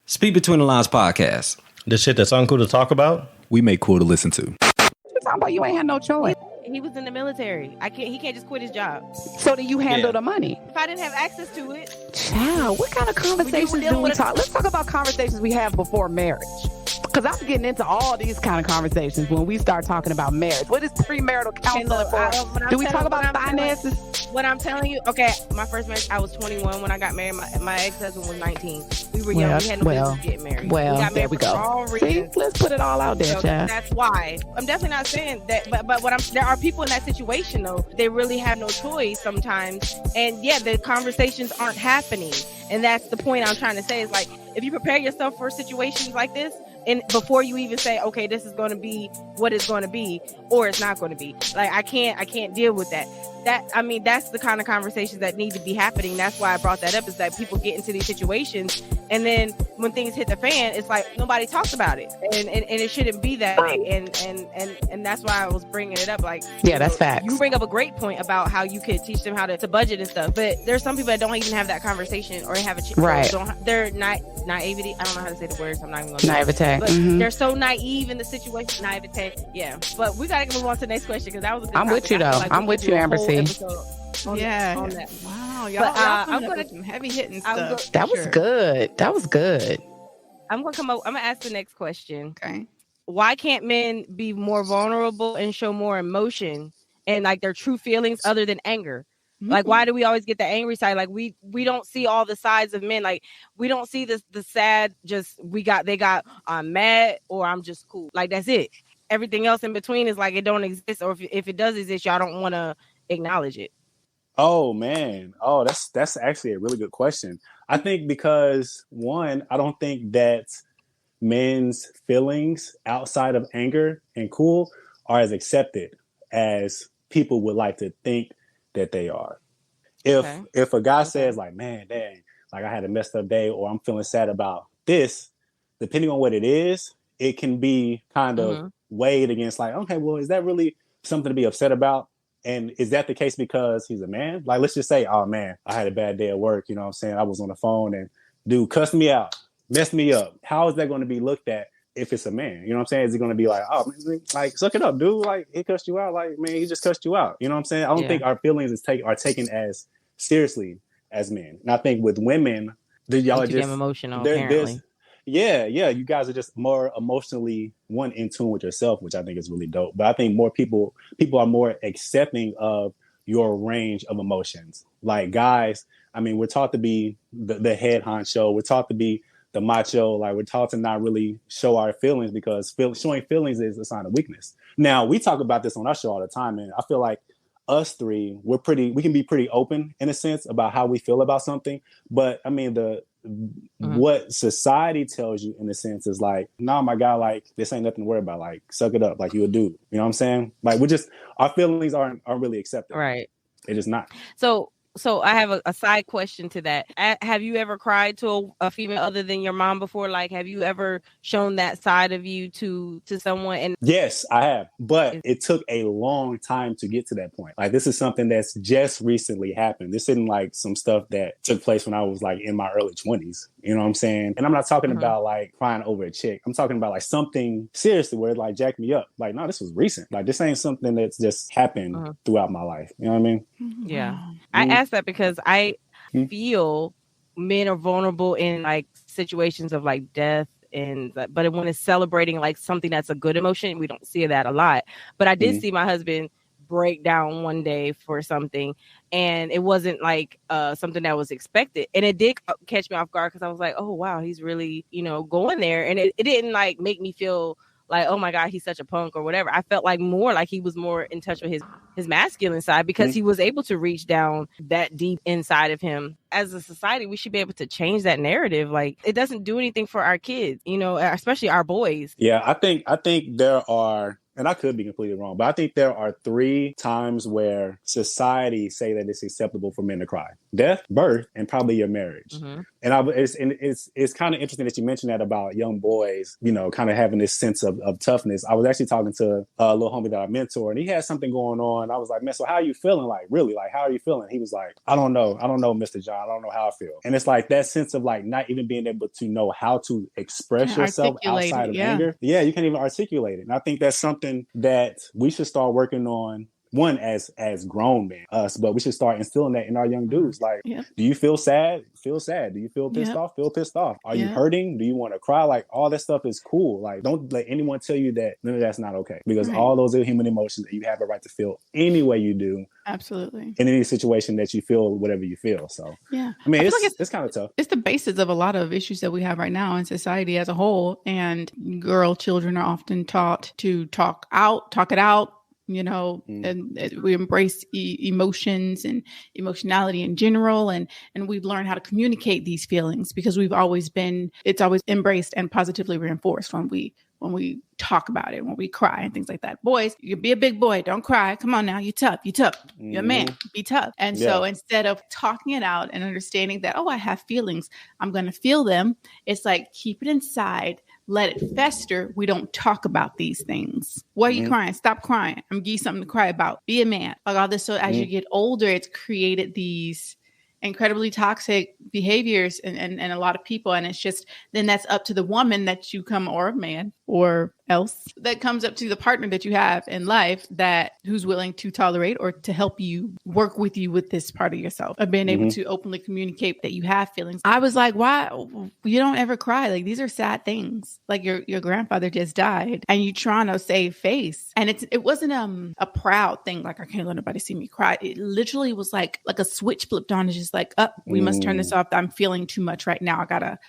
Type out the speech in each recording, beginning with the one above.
Speak Between the Lines podcast. The shit that's uncool to talk about, we make cool to listen to. You're talking about you ain't had no choice. He was in the military. He can't just quit his job. So do you handle the money? If I didn't have access to it. Child, what kind of conversations do we talk? Let's talk about conversations we have before marriage. Because I'm getting into all these kind of conversations when we start talking about marriage. What is premarital counseling for? Do we talk about finances? What I'm telling you, okay, my first marriage, I was 21 when I got married. My ex-husband was 19. We were young. We had no business getting married. Well, we got there we go. See, let's put it all out there, child. That's why. I'm definitely not saying that, but there are people in that situation, though. They really have no choice sometimes. And yeah, the conversations aren't happening. And that's the point I'm trying to say is like, if you prepare yourself for situations like this, and before you even say, okay, this is going to be what it's going to be, or it's not going to be, like, I can't deal with that. That's the kind of conversations that need to be happening. That's why I brought that up, is that people get into these situations, and then when things hit the fan, it's like nobody talks about it, and it shouldn't be that way. And that's why I was bringing it up. Like, yeah, that's facts. You bring up a great point about how you could teach them how to budget and stuff, but there's some people that don't even have that conversation or have a right. They're naivety. I don't know how to say the words. I'm not even going to naivete. But they're so naive in the situation. Naivete. Yeah. But we got to move on to the next question, because that was a good I'm topic. with you, though. Like I'm with you, Amber C. On that. Wow. Y'all got some heavy hitting stuff. That was good. That was good. I'm going to ask the next question. Okay. Why can't men be more vulnerable and show more emotion and like their true feelings other than anger? Like, why do we always get the angry side? Like, we don't see all the sides of men. Like, we don't see the sad, just I'm mad or I'm just cool. Like, that's it. Everything else in between is like it don't exist, or if it does exist, y'all don't want to acknowledge it. Oh man. Oh, that's actually a really good question. I think because, one, I don't think that men's feelings outside of anger and cool are as accepted as people would like to think that they are. If a guy says like, man, dang, like I had a messed up day, or I'm feeling sad about this, depending on what it is, it can be kind of weighed against like, okay, well, is that really something to be upset about? And is that the case because he's a man? Like, let's just say, oh man, I had a bad day at work. You know what I'm saying? I was on the phone and dude cussed me out, messed me up. How is that going to be looked at if it's a man? You know what I'm saying? Is it going to be like, oh, man, like, suck it up, dude. Like, he cussed you out. Like, man, he just cussed you out. You know what I'm saying? I don't think our feelings are taken as seriously as men. And I think with women, y'all are just emotional, apparently. Yeah. You guys are just more emotionally in tune with yourself, which I think is really dope. But I think more people are more accepting of your range of emotions. Like, guys, I mean, we're taught to be the head honcho. We're taught to be the macho. Like, we're taught to not really show our feelings, because showing feelings is a sign of weakness. Now, we talk about this on our show all the time, and I feel like us three, we can be pretty open in a sense about how we feel about something. But I mean, what society tells you in a sense is like, nah, my guy, like, this ain't nothing to worry about. Like, suck it up, like you a dude. You know what I'm saying? Like, our feelings aren't really accepted. Right. They're just not. So I have a side question to that. Have you ever cried to a female other than your mom before? Like, have you ever shown that side of you to someone? And yes, I have. But it took a long time to get to that point. Like, this is something that's just recently happened. This isn't like some stuff that took place when I was like in my early 20s. You know what I'm saying? And I'm not talking about like crying over a chick. I'm talking about like something seriously where it like jacked me up. Like, no, this was recent. Like, this ain't something that's just happened throughout my life. You know what I mean? Yeah. I asked that because I feel men are vulnerable in like situations of like death, but when it's celebrating like something that's a good emotion, we don't see that a lot. But I did see my husband break down one day for something, and it wasn't like something that was expected, and it did catch me off guard, because I was like, oh wow, he's really going there, and it didn't like make me feel like, oh my God, he's such a punk or whatever. I felt like more like he was more in touch with his masculine side, because he was able to reach down that deep inside of him. As a society, we should be able to change that narrative. Like, it doesn't do anything for our kids, especially our boys. Yeah, I think there are and I could be completely wrong, but I think there are 3 times where society say that it's acceptable for men to cry: death, birth, and probably your marriage. Mm-hmm. And it's kind of interesting that you mentioned that about young boys, you know, kind of having this sense of toughness. I was actually talking to a little homie that I mentor, and he had something going on. I was like, man, so how are you feeling? Like, really? Like, how are you feeling? He was like, I don't know, Mr. John. I don't know how I feel. And it's like that sense of like not even being able to know how to express yourself outside of anger. Yeah, you can't even articulate it. And I think that's something that we should start working on. One, as grown men, us, but we should start instilling that in our young dudes. Like, do you feel sad? Feel sad. Do you feel pissed off? Feel pissed off. Are you hurting? Do you want to cry? Like, all that stuff is cool. Like, don't let anyone tell you that none of that's not okay, because all those are human emotions that you have a right to feel any way you do. Absolutely. In any situation that you feel whatever you feel. So I mean, it's kind of tough. It's the basis of a lot of issues that we have right now in society as a whole. And children are often taught to talk it out. You know, and we embrace emotions and emotionality in general. And we've learned how to communicate these feelings because it's always embraced and positively reinforced when we talk about it, when we cry and things like that. Boys, you be a big boy. Don't cry. Come on now. You're tough. You're a man. Be tough. And so instead of talking it out and understanding that, I have feelings, I'm going to feel them. It's like, keep it inside. Let it fester. We don't talk about these things. Why are you crying? Stop crying. I'm giving you something to cry about. Be a man. Like all this. So as you get older, it's created these incredibly toxic behaviors and a lot of people. And it's just, then that's up to the woman that you come, or a man or else, that comes up to the partner that you have in life who's willing to tolerate or to help you work with you with this part of yourself of being able to openly communicate that you have feelings. I was like, why you don't ever cry? Like, these are sad things. Like your grandfather just died and you trying to save face. And it wasn't a proud thing. Like, I can't let nobody see me cry. It literally was like a switch flipped on. It's just like, we must turn this off. I'm feeling too much right now.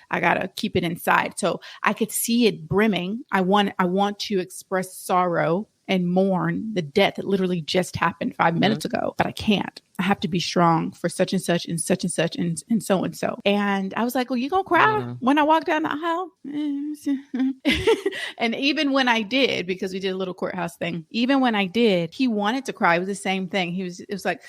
I gotta keep it inside. So I could see it brimming. I want to express sorrow and mourn the death that literally just happened 5 minutes ago, but I can't. I have to be strong for such and such and such and such and so and so. And I was like, well, you gonna cry when I walk down the aisle? And even when I did, because we did a little courthouse thing, even when I did, he wanted to cry. It was the same thing. It was like,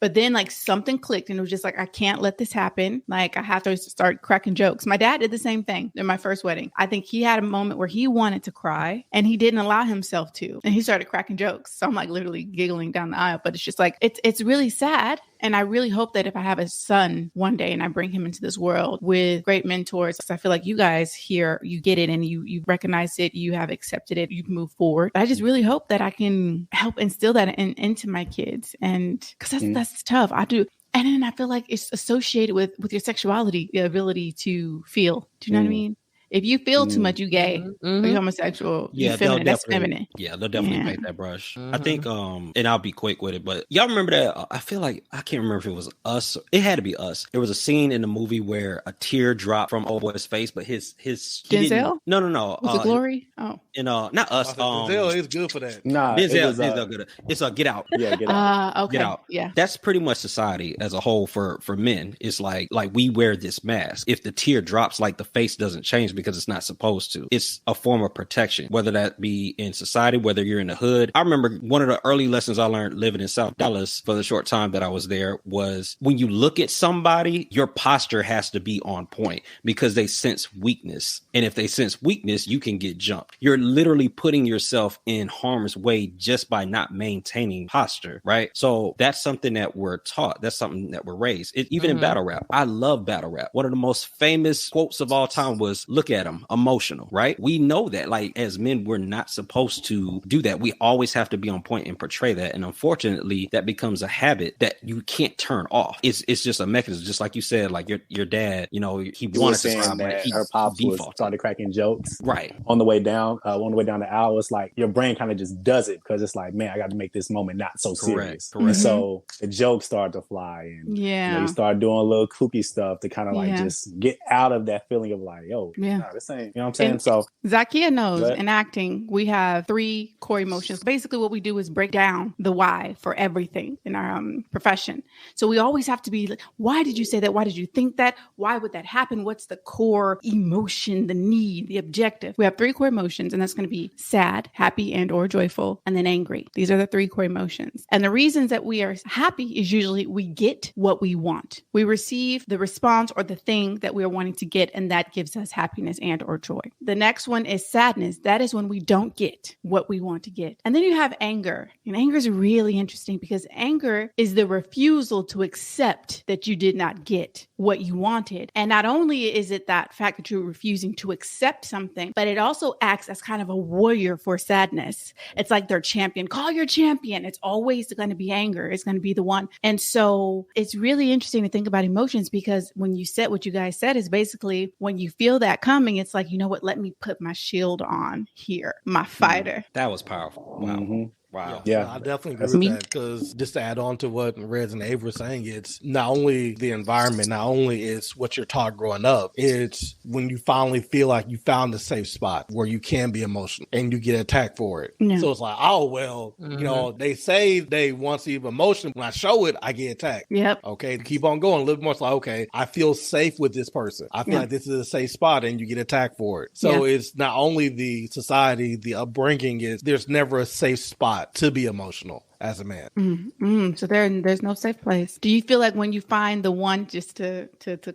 but then like something clicked and it was just like, I can't let this happen. Like, I have to start cracking jokes. My dad did the same thing in my first wedding. I think he had a moment where he wanted to cry and he didn't allow himself to. And he started cracking jokes. So I'm like literally giggling down the aisle, but it's just like, it's really sad. And I really hope that if I have a son one day and I bring him into this world with great mentors, because I feel like you guys here, you get it and you recognize it, you have accepted it, you move forward. But I just really hope that I can help instill that into my kids. And because that's tough. I do. And then I feel like it's associated with your sexuality, the ability to feel. Do you know what I mean? If you feel too much, you gay, or you homosexual, you feminine. That's feminine. Yeah, they'll definitely paint that brush. I think, and I'll be quick with it, but y'all remember that? I feel like, I can't remember if it was us. It had to be us. There was a scene in the movie where a tear dropped from old boy's face, but his Denzel? No. Was it Glory? Oh. And not us. Denzel is good for that. Nah, Denzel good. It's Get Out. Yeah, Get Out. Okay. Get Out. Yeah. That's pretty much society as a whole for men. It's like we wear this mask. If the tear drops, like the face doesn't change because it's not supposed to. It's a form of protection, whether that be in society, whether you're in the hood. I remember one of the early lessons I learned living in South Dallas for the short time that I was there was when you look at somebody, your posture has to be on point because they sense weakness. And if they sense weakness, you can get jumped. You're literally putting yourself in harm's way just by not maintaining posture, right? So that's something that we're taught. That's something that we're raised. Even in battle rap. I love battle rap. One of the most famous quotes of all time was, look at him, emotional, right? We know that, like, as men, we're not supposed to do that. We always have to be on point and portray that. And unfortunately, that becomes a habit that you can't turn off. It's just a mechanism. Just like you said, like your dad, he wanted to cry, but her pops started cracking jokes. Right. On the way down the aisle, it's like your brain kind of just does it because it's like, man, I got to make this moment not so serious. Correct. And so the jokes start to fly and you start doing a little kooky stuff to kind of like just get out of that feeling of like, yo, no, this ain't, you know what I'm saying? So Zakia knows in acting, we have 3 core emotions. Basically, what we do is break down the why for everything in our profession. So we always have to be like, why did you say that? Why did you think that? Why would that happen? What's the core emotion, the need, the objective? We have 3 core emotions, and that's going to be sad, happy, and or joyful, and then angry. These are the 3 core emotions. And the reasons that we are happy is usually we get what we want. We receive the response or the thing that we are wanting to get, and that gives us happiness and or joy. The next one is sadness. That is when we don't get what we want to get. And then you have anger. And anger is really interesting because anger is the refusal to accept that you did not get what you wanted. And not only is it that fact that you're refusing to accept something, but it also acts as kind of a warrior for sadness. It's like their champion. Call your champion. It's always going to be anger. It's going to be the one. And so it's really interesting to think about emotions, because when you said what you guys said is basically when you feel that coming, it's like, you know what, let me put my shield on here, my fighter. That was powerful. Wow. Mm-hmm. Wow. Yeah, I definitely agree with that, because just to add on to what Rez and Ava were saying, it's not only the environment, not only is what you're taught growing up, it's when you finally feel like you found a safe spot where you can be emotional and you get attacked for it. Yeah. So it's like, oh, well, you know, they say they want to be emotional. When I show it, I get attacked. Yep. Okay, keep on going a little more. It's like, okay, I feel safe with this person. I feel like this is a safe spot, and you get attacked for it. So it's not only the society, the upbringing is there's never a safe spot to be emotional as a man. So there's no safe place. Do you feel like when you find the one, just to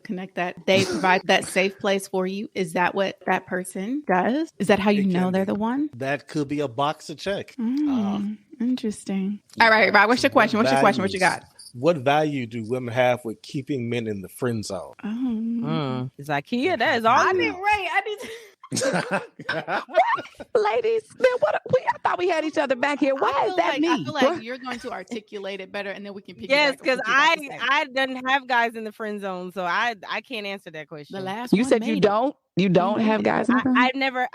connect that, they provide that safe place for you? Is that what that person does? Is that how you know they're the one? That could be a box to check. Interesting. All right, Rob, what's your question? What you got? What value do women have with keeping men in the friend zone? Zakia, that is all. I need to... Ladies, man, I thought we had each other back here. Why is that me? I feel like you're going to articulate it better, and then we can pick. Yes, because I didn't have guys in the friend zone, so I can't answer that question. The last you said you don't have guys. I never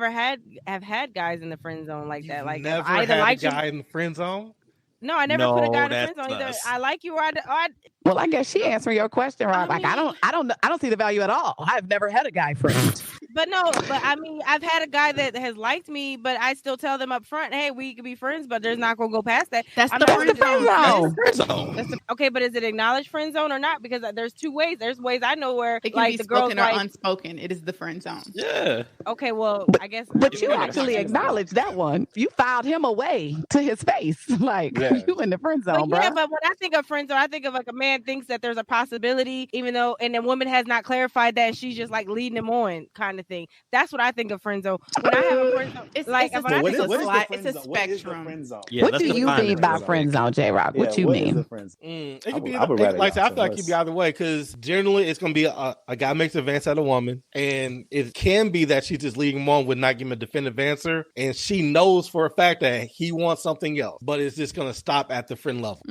have had guys in the friend zone like that. Like never I either had liked a guy in the friend zone. No, I never put a guy in the friend zone either. I like you or I. Well, I guess she answering your question, Rob. I don't see the value at all. I've never had a guy friend. But I mean, I've had a guy that has liked me, but I still tell them up front, hey, we could be friends, but there's not going to go past that. That's the friend zone. Okay, but is it acknowledged friend zone or not? Because there's 2 ways. There's ways I know where it can like be the girls spoken or unspoken. It is the friend zone. Yeah. Okay, well, I guess. But you actually acknowledged that one. You filed him away to his face, like you in the friend zone, bro. Yeah, but when I think of friend zone, I think of like a man thinks that there's a possibility, even though, and the woman has not clarified that, and she's just like leading him on, kind of thing. That's what I think of friend zone. When I have a friend zone, it's like it's a spectrum. Yeah, what do you mean by friend zone, J Rock? What you mean? It could be like I feel like it could be either way, because generally it's going to be a guy makes an advance at a woman, and it can be that she's just leading him on with not giving a definitive answer, and she knows for a fact that he wants something else, but it's just going to stop at the friend level.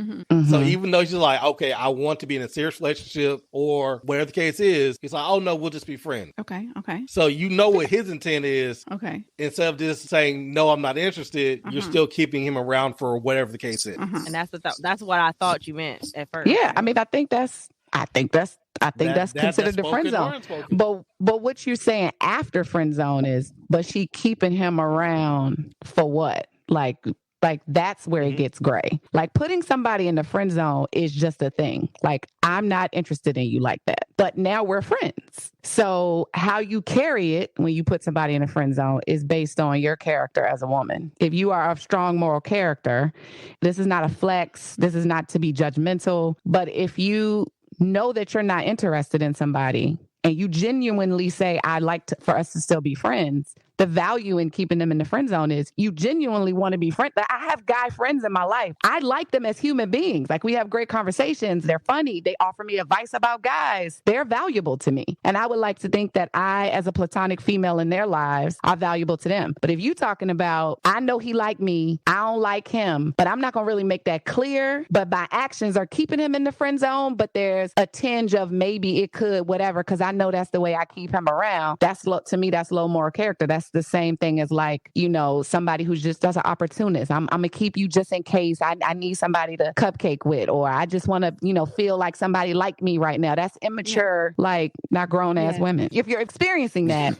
So even though she's like, okay, I want to be in a serious relationship or whatever the case is, he's like, oh no, we'll just be friends. Okay. So you know what his intent is. Okay. Instead of just saying, no, I'm not interested, you're still keeping him around for whatever the case is. And that's what I thought you meant at first. Yeah, I mean, I think that's considered the friend zone. But what you're saying after friend zone is, but she keeping him around for what? Like that's where it gets gray. Like putting somebody in the friend zone is just a thing. Like I'm not interested in you like that. But now we're friends. So how you carry it when you put somebody in a friend zone is based on your character as a woman. If you are of strong moral character, this is not a flex. This is not to be judgmental. But if you know that you're not interested in somebody and you genuinely say, I'd like for us to still be friends, the value in keeping them in the friend zone is you genuinely want to be friends. I have guy friends in my life. I like them as human beings. Like we have great conversations. They're funny. They offer me advice about guys. They're valuable to me. And I would like to think that I, as a platonic female in their lives, are valuable to them. But if you talking about, I know he like me, I don't like him, but I'm not going to really make that clear. But my actions are keeping him in the friend zone. But there's a tinge of maybe it could, whatever, because I know that's the way I keep him around. To me, that's low moral character. That's that's the same thing as like, you know, somebody who's just an opportunist. I'm going to keep you just in case I need somebody to cupcake with, or I just want to, you know, feel like somebody like me right now. That's immature, like not grown ass women. If you're experiencing that,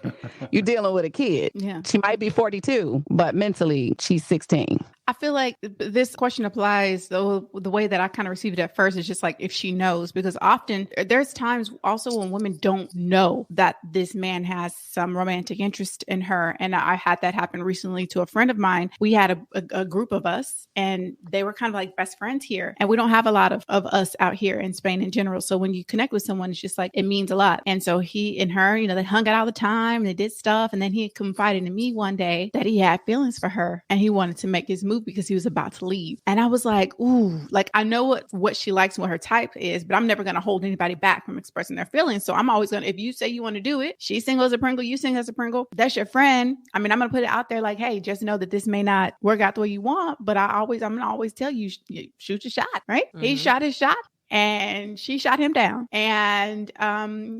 you're dealing with a kid. Yeah. She might be 42, but mentally she's 16. I feel like this question applies, though, the way that I kind of received it at first is just like if she knows, because often there's times also when women don't know that this man has some romantic interest in her. And I had that happen recently to a friend of mine. We had a group of us and they were kind of like best friends here. And we don't have a lot of us out here in Spain in general. So when you connect with someone, it's just like, it means a lot. And so he and her, you know, they hung out all the time and they did stuff. And then he confided in me one day that he had feelings for her and he wanted to make his move because he was about to leave. And I was like, ooh, like I know what she likes and what her type is, but I'm never going to hold anybody back from expressing their feelings. So I'm always going to, if you say you want to do it, she's single as a Pringle, you single as a Pringle, that's your friend. I mean, I'm going to put it out there like, hey, just know that this may not work out the way you want, but I'm going to always tell you, shoot your shot, right? Mm-hmm. He shot his shot. And she shot him down and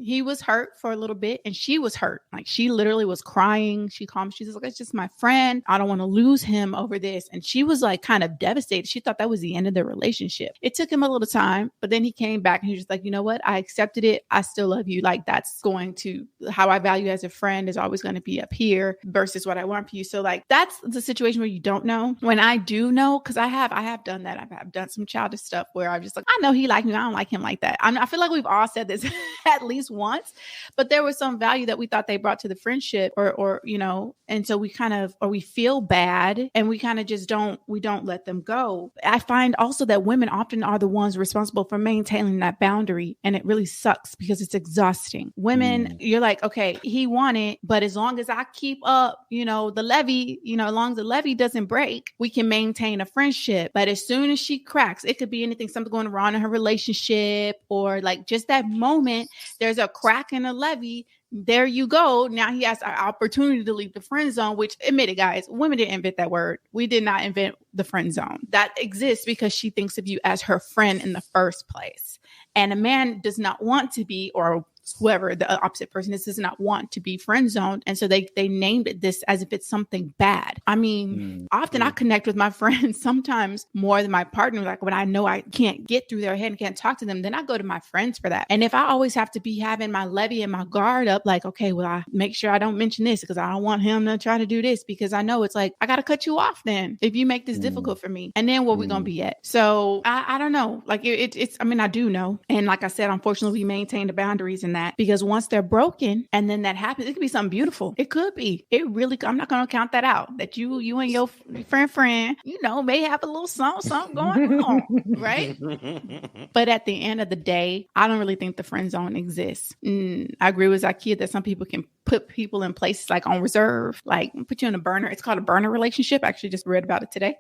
he was hurt for a little bit and she was hurt. Like she literally was crying. She called me. She's like, it's just my friend. I don't want to lose him over this. And she was like kind of devastated. She thought that was the end of their relationship. It took him a little time, but then he came back and he was just like, you know what? I accepted it. I still love you. Like that's going to, how I value as a friend is always going to be up here versus what I want for you. So like, that's the situation where you don't know. When I do know, because I have done that. I've done some childish stuff where I'm just like, I know he likes me. I don't like him like that. I feel like we've all said this at least once, but there was some value that we thought they brought to the friendship or, you know, and so we kind of, or we feel bad and we kind of just we don't let them go. I find also that women often are the ones responsible for maintaining that boundary. And it really sucks because it's exhausting. Women, you're like, okay, he wanted, but as long as I keep up, you know, the levee, you know, as long as the levee doesn't break, we can maintain a friendship. But as soon as she cracks, it could be anything, something going wrong in her relationship or like just that moment, there's a crack in the levee. There you go. Now he has an opportunity to leave the friend zone, which admit it, guys, women didn't invent that word. We did not invent the friend zone. That exists because she thinks of you as her friend in the first place. And a man does not want to be, or whoever the opposite person is, does not want to be friend zoned. And so they named it this as if it's something bad. I mean, often I connect with my friends sometimes more than my partner. Like when I know I can't get through their head and can't talk to them, then I go to my friends for that. And if I always have to be having my levee and my guard up, like, okay, well, I make sure I don't mention this because I don't want him to try to do this because I know it's like, I got to cut you off then if you make this difficult for me. And then where we going to be at? So I don't know. Like it's, I mean, I do know. And like I said, unfortunately, we maintain the boundaries in that because once they're broken and then that happens, it could be something beautiful. It could be. It really, I'm not going to count that out. That you and your friend, you know, may have a little something going on, right? But at the end of the day, I don't really think the friend zone exists. I agree with Zakia that some people can put people in places like on reserve, like put you on a burner. It's called a burner relationship. I actually just read about it today,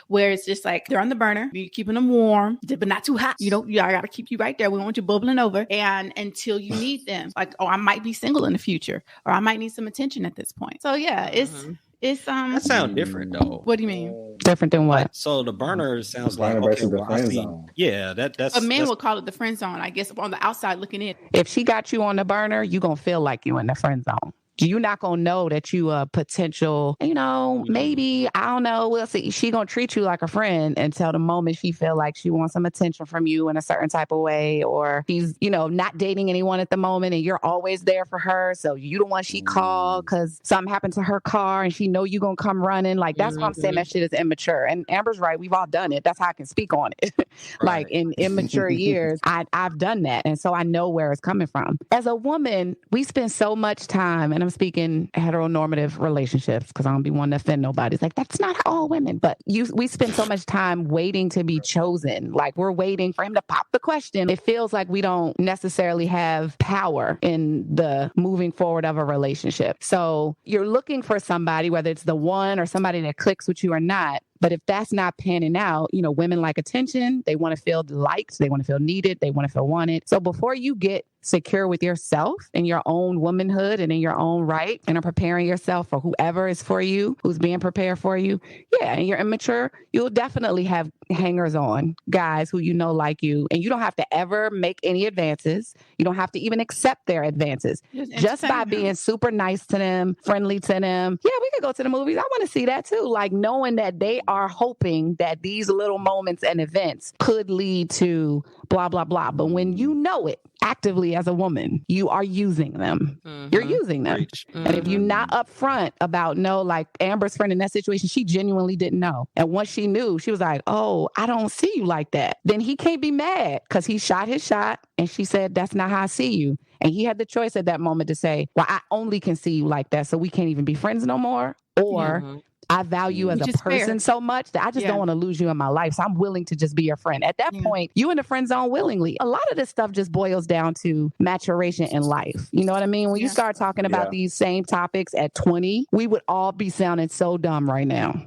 where it's just like they're on the burner, you're keeping them warm, but not too hot. You don't, I got to keep you right there. We want you bubbling over. And until you need them, like, oh, I might be single in the future, or I might need some attention at this point. So yeah, it's that sounds different though. What do you mean? Different than what? So the burner sounds like okay, the friend zone. Yeah, that's a man would call it the friend zone, I guess, on the outside looking in. If she got you on the burner, you gonna feel like you in the friend zone. You're not going to know that you a potential, you know, maybe, I don't know. We'll see. She going to treat you like a friend until the moment she feel like she wants some attention from you in a certain type of way, or she's, you know, not dating anyone at the moment and you're always there for her. So you the one she called because something happened to her car and she know you going to come running. Like, that's why I'm saying that shit is immature. And Amber's right. We've all done it. That's how I can speak on it. Like in immature years, I've done that. And so I know where it's coming from. As a woman, we spend so much time, and I'm speaking heteronormative relationships because I don't be wanting to offend nobody. It's like, that's not all women. But we spend so much time waiting to be chosen. Like, we're waiting for him to pop the question. It feels like we don't necessarily have power in the moving forward of a relationship. So you're looking for somebody, whether it's the one or somebody that clicks with you or not, But if that's not panning out, you know, women like attention. They want to feel liked. They want to feel needed. They want to feel wanted. So before you get secure with yourself and your own womanhood and in your own right, and are preparing yourself for whoever is for you, who's being prepared for you, and you're immature, you'll definitely have hangers on, guys who you know like you, and you don't have to ever make any advances. You don't have to even accept their advances. Just by being super nice to them, friendly to them. Yeah, we could go to the movies. I want to see that too. Like knowing that they are hoping that these little moments and events could lead to blah, blah, blah. But when you know it actively as a woman, you are using them. You're using them. And if you're not upfront about like Amber's friend in that situation, she genuinely didn't know. And once she knew, she was like, oh, I don't see you like that. Then he can't be mad because he shot his shot. And she said, that's not how I see you. And he had the choice at that moment to say, well, I only can see you like that. So we can't even be friends no more. Or I value you as a person so much that I just don't want to lose you in my life. So I'm willing to just be your friend. At that point, you in the friend zone willingly. A lot of this stuff just boils down to maturation in life. You know what I mean? When you start talking about these same topics at 20, we would all be sounding so dumb right now.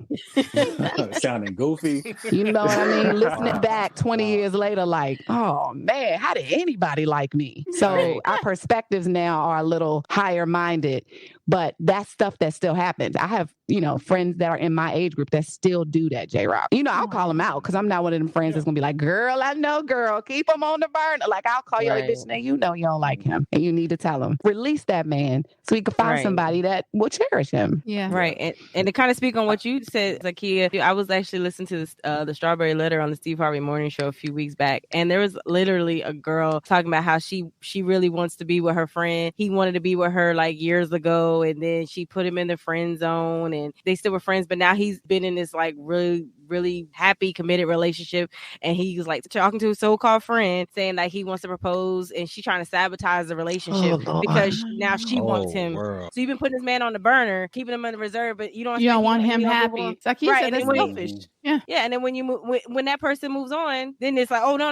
Sounding goofy. You know what I mean? Listening back 20 years later, like, oh man, how did anybody like me? So our perspectives now are a little higher minded. But that's stuff that still happens. I have, friends that are in my age group that still do that, J-Rock. I'll call them out because I'm not one of them friends that's going to be like, girl, I know, girl, keep him on the burner. Like, I'll call you like, bitch, now you know you don't like him. And you need to tell him. Release that man so you can find somebody that will cherish him. Yeah. Right. And to kind of speak on what you said, Zakia, I was actually listening to this, the Strawberry Letter on the Steve Harvey Morning Show a few weeks back. And there was literally a girl talking about how she really wants to be with her friend. He wanted to be with her like years ago. And then she put him in the friend zone and they still were friends. But now he's been in this like really happy, committed relationship. And he was like talking to his so-called friend saying like he wants to propose and she's trying to sabotage the relationship because now she wants him. World. So you've been putting this man on the burner, keeping him in the reserve, but you don't want him happy. It's like right, and selfish. Yeah. And then when that person moves on, then it's like, oh no,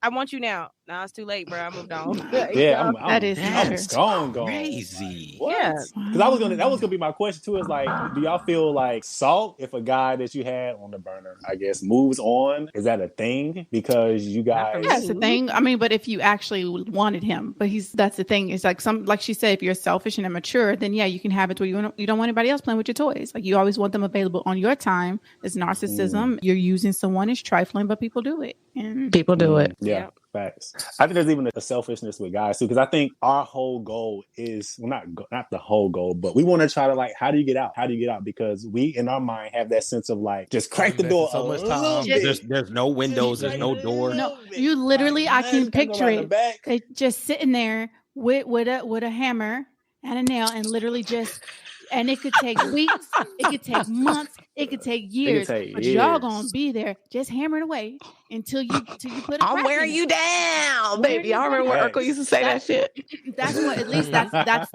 I want you now. Now it's too late, bro. I moved on. That's gone. Crazy. What? Yeah. Because that was gonna be my question too. Is like, do y'all feel like salt if a guy that you had on the burner, I guess, moves on? Is that a thing? Because you guys, yeah, it's a thing. I mean, but if you actually wanted him, that's the thing. It's like like she said, if you're selfish and immature, then yeah, you can have it where you don't want anybody else playing with your toys. Like you always want them available on your time. It's narcissism. You're using someone as trifling, but people do it. And people do it. Yeah. Facts. I think there's even a selfishness with guys too, because I think our whole goal is not the whole goal, but we want to try to like, how do you get out? How do you get out? Because we in our mind have that sense of like, just crack the door. So much time. There's no windows. There's no door. No, you literally, I can picture it. They just sitting there with a hammer and a nail, and literally just. And it could take weeks, it could take months, it could take years, but y'all gonna be there just hammering away until you put it. I'm wearing you down, baby. I remember when Urkel used to say that shit. That's what, at least that's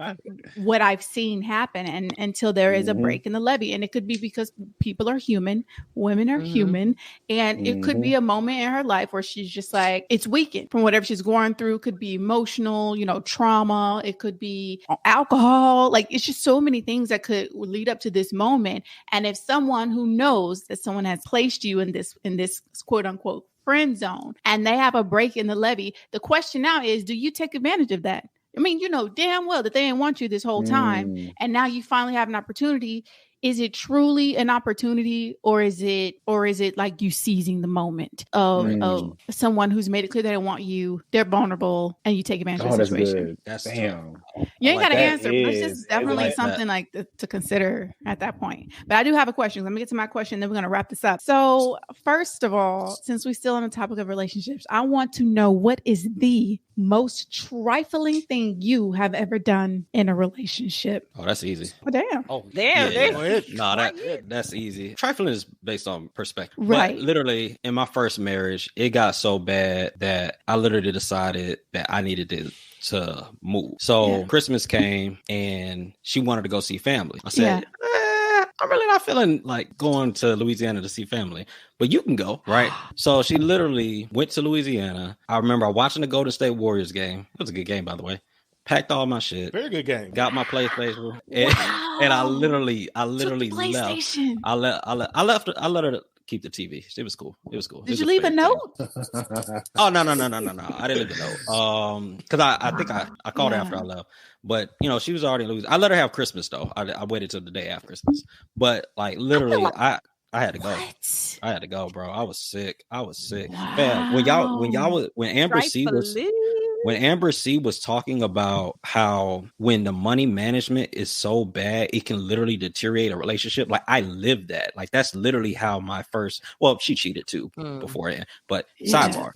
what I've seen happen, and until there is a break in the levee, and it could be because people are human, women are human, and it could be a moment in her life where she's just like it's weakened from whatever she's going through. It could be emotional, trauma. It could be alcohol. Like it's just so many things that could lead up to this moment. And if someone who knows that someone has placed you in this quote unquote friend zone and they have a break in the levee, the question now is, do you take advantage of that? I mean, you know damn well that they didn't want you this whole time. And now you finally have an opportunity. Is it truly an opportunity, or is it like you seizing the moment of someone who's made it clear they don't want you, they're vulnerable, and you take advantage of the situation? Good. That's damn. You ain't got to answer, but it's just definitely something like to consider at that point. But I do have a question. Let me get to my question, then we're going to wrap this up. So first of all, since we're still on the topic of relationships, I want to know, what is the most trifling thing you have ever done in a relationship? Oh, that's easy. Oh, damn. Oh, damn. Yeah. No, that's easy. Trifling is based on perspective. Right. But literally, in my first marriage, it got so bad that I literally decided that I needed to move. So Christmas came and she wanted to go see family. I said, I'm really not feeling like going to Louisiana to see family, but you can go, right? So she literally went to Louisiana. I remember watching the Golden State Warriors game. It was a good game, by the way. packed all my shit. Very good game. Got my PlayStation, and I literally left. I let her keep the TV. It was cool. Did you leave a note? Oh no! I didn't leave a note. Because I think I called her after I left. But she was already losing. I let her have Christmas though. I waited till the day after Christmas. But like literally, I had to go. What? I had to go, bro. I was sick. Wow. Man, when Amber C was talking about how when the money management is so bad, it can literally deteriorate a relationship. Like I lived that. Like that's literally how my first. Well, she cheated too beforehand, but sidebar.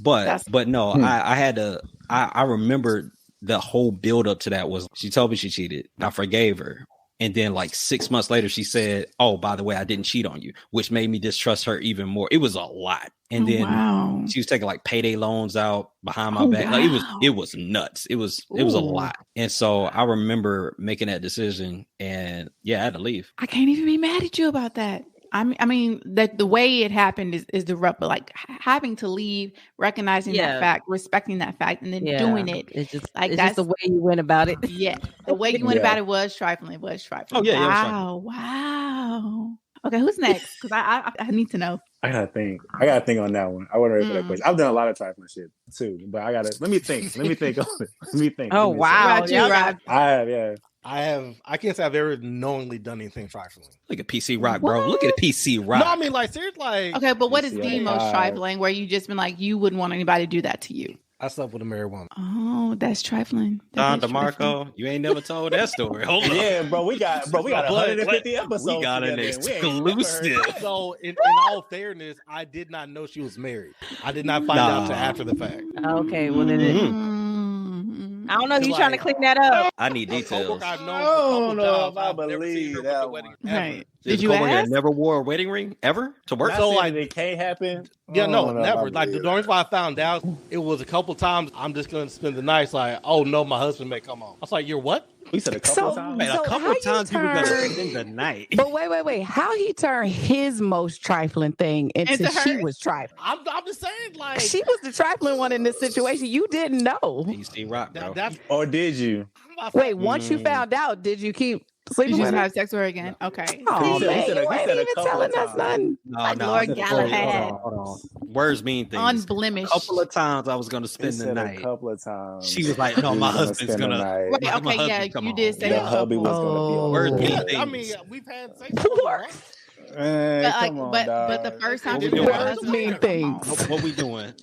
But no, I had to. I remember the whole build up to that was she told me she cheated. I forgave her. And then like 6 months later, she said, "Oh, by the way, I didn't cheat on you," which made me distrust her even more. It was a lot. And then she was taking like payday loans out behind my back. Like it was nuts. It was a lot. And so I remember making that decision and I had to leave. I can't even be mad at you about that. I mean that the way it happened is the rough, but like having to leave, recognizing that fact, respecting that fact, and then doing it. It's just like that's the way you went about it. Yeah, the way you went about it was trifling. Oh yeah, wow. Okay, who's next? Because I need to know. I gotta think on that one. I wasn't ready for that question. I've done a lot of trifling shit too, but let me think on it. Let me think. Oh wow, I can't say I've ever knowingly done anything trifling. Look at PC Rock, bro. Look at PC Rock. No, I mean like seriously, like okay, but what is the most trifling where you just been like you wouldn't want anybody to do that to you? I slept with a married woman. Oh, that's trifling. Don DeMarco, you ain't never told that story. Hold on. Yeah, bro, we got 150 episodes. We got an exclusive. So, in all fairness, I did not know she was married. I did not find out until after the fact. Okay, well then. I don't know if you're trying to clean that up. I need details. I don't know if I believe that one. Right. Did you ask? Never wore a wedding ring ever to work? So like it can't happen. Yeah, no, never. Like the only reason why I found out, it was a couple times. I'm just going to spend the night. It's like, oh no, my husband may come home. I was like, you're what? We said a couple of times. Man, a couple of times you were going to spend the night. But wait. How he turned his most trifling thing into she was trifling? I'm just saying, like she was the trifling one in this situation. You didn't know. PC Rock, bro. Or did you? Wait, once you found out, did you keep sleeping with her? Have sex with her again? Okay. Oh, man, you ain't even telling us nothing. No, Lord Galahad. Hold on. Words mean things. Unblemished. A couple of times I was going to spend the night. A couple of times. She was like, no, my husband's going to. Right, okay, yeah, you did say the hubby was going to be Words mean things. I mean, we've had sex before. But the first time you words mean things. What we doing?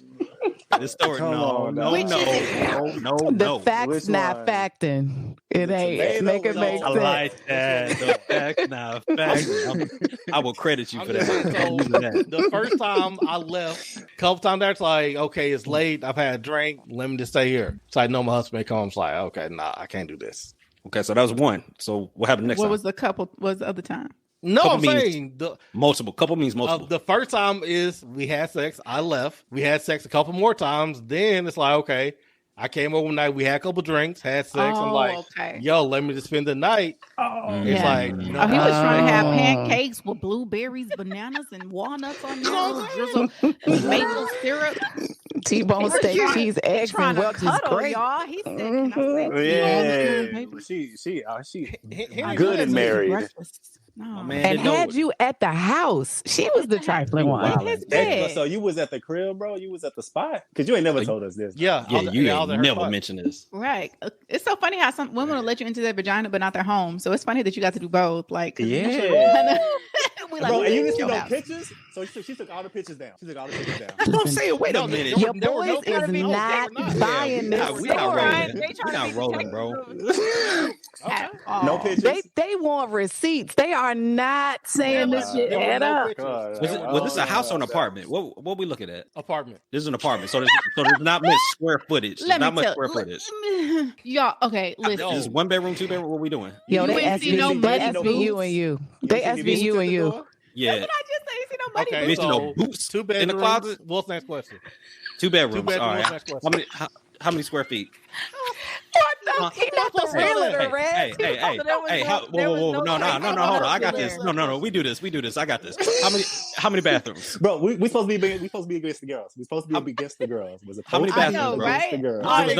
This story, no. The facts not facting. It ain't. Make it make sense. I like that. The facts not facting. I will credit you for that. The first time I left, a couple times there, it's like, okay, it's late. I've had a drink. Let me just stay here. So I know my husband may come. It's like, okay, nah, I can't do this. Okay, so that was one. So what happened next time? What was the couple? Was the other time? No, I'm saying multiple. Couple means multiple. The first time is we had sex. I left. We had sex a couple more times. Then it's like, okay, I came over one night. We had a couple drinks, had sex. I'm like, yo, let me just spend the night. It's like, he was trying to have pancakes with blueberries, bananas, and walnuts on there, drizzle maple syrup. T-bone steak, cheese, eggs, and Welch's grape. Y'all. He said, she good and married. No. And had you at the house. She was the trifling one. So you was at the crib, bro? You was at the spot? Because you ain't never told us this. Yeah, you ain't never mentioned this. Right. It's so funny how some women will let you into their vagina, but not their home. So it's funny that you got to do both. Like, yeah. Bro, and you didn't see no pictures? So she took all the pictures down. That's what I'm saying. Wait a minute. Your boys is not buying this. We're not rolling, bro. No pictures. They want receipts. They are not saying this shit add up. Was this a house or an apartment? What we looking at? Apartment. This is an apartment. So there's not much square footage. Not much square footage. Y'all, okay, listen. Is 1 bedroom, 2 bedroom? What we doing? Yo, they SVU and you. They SVU and you. Yeah. What did I just say? You see no money. Okay, so no boots 2 bedrooms in the closet. What's next question? 2 bedrooms. All right. How many square feet? What the? He not the realtor, Hey, whoa, no, hold on. I got this. No, we do this. I got this. How many bathrooms? Bro, we supposed to be against the girls. We're supposed to be against the girls. How many bathrooms, bro? Right? The girls. There was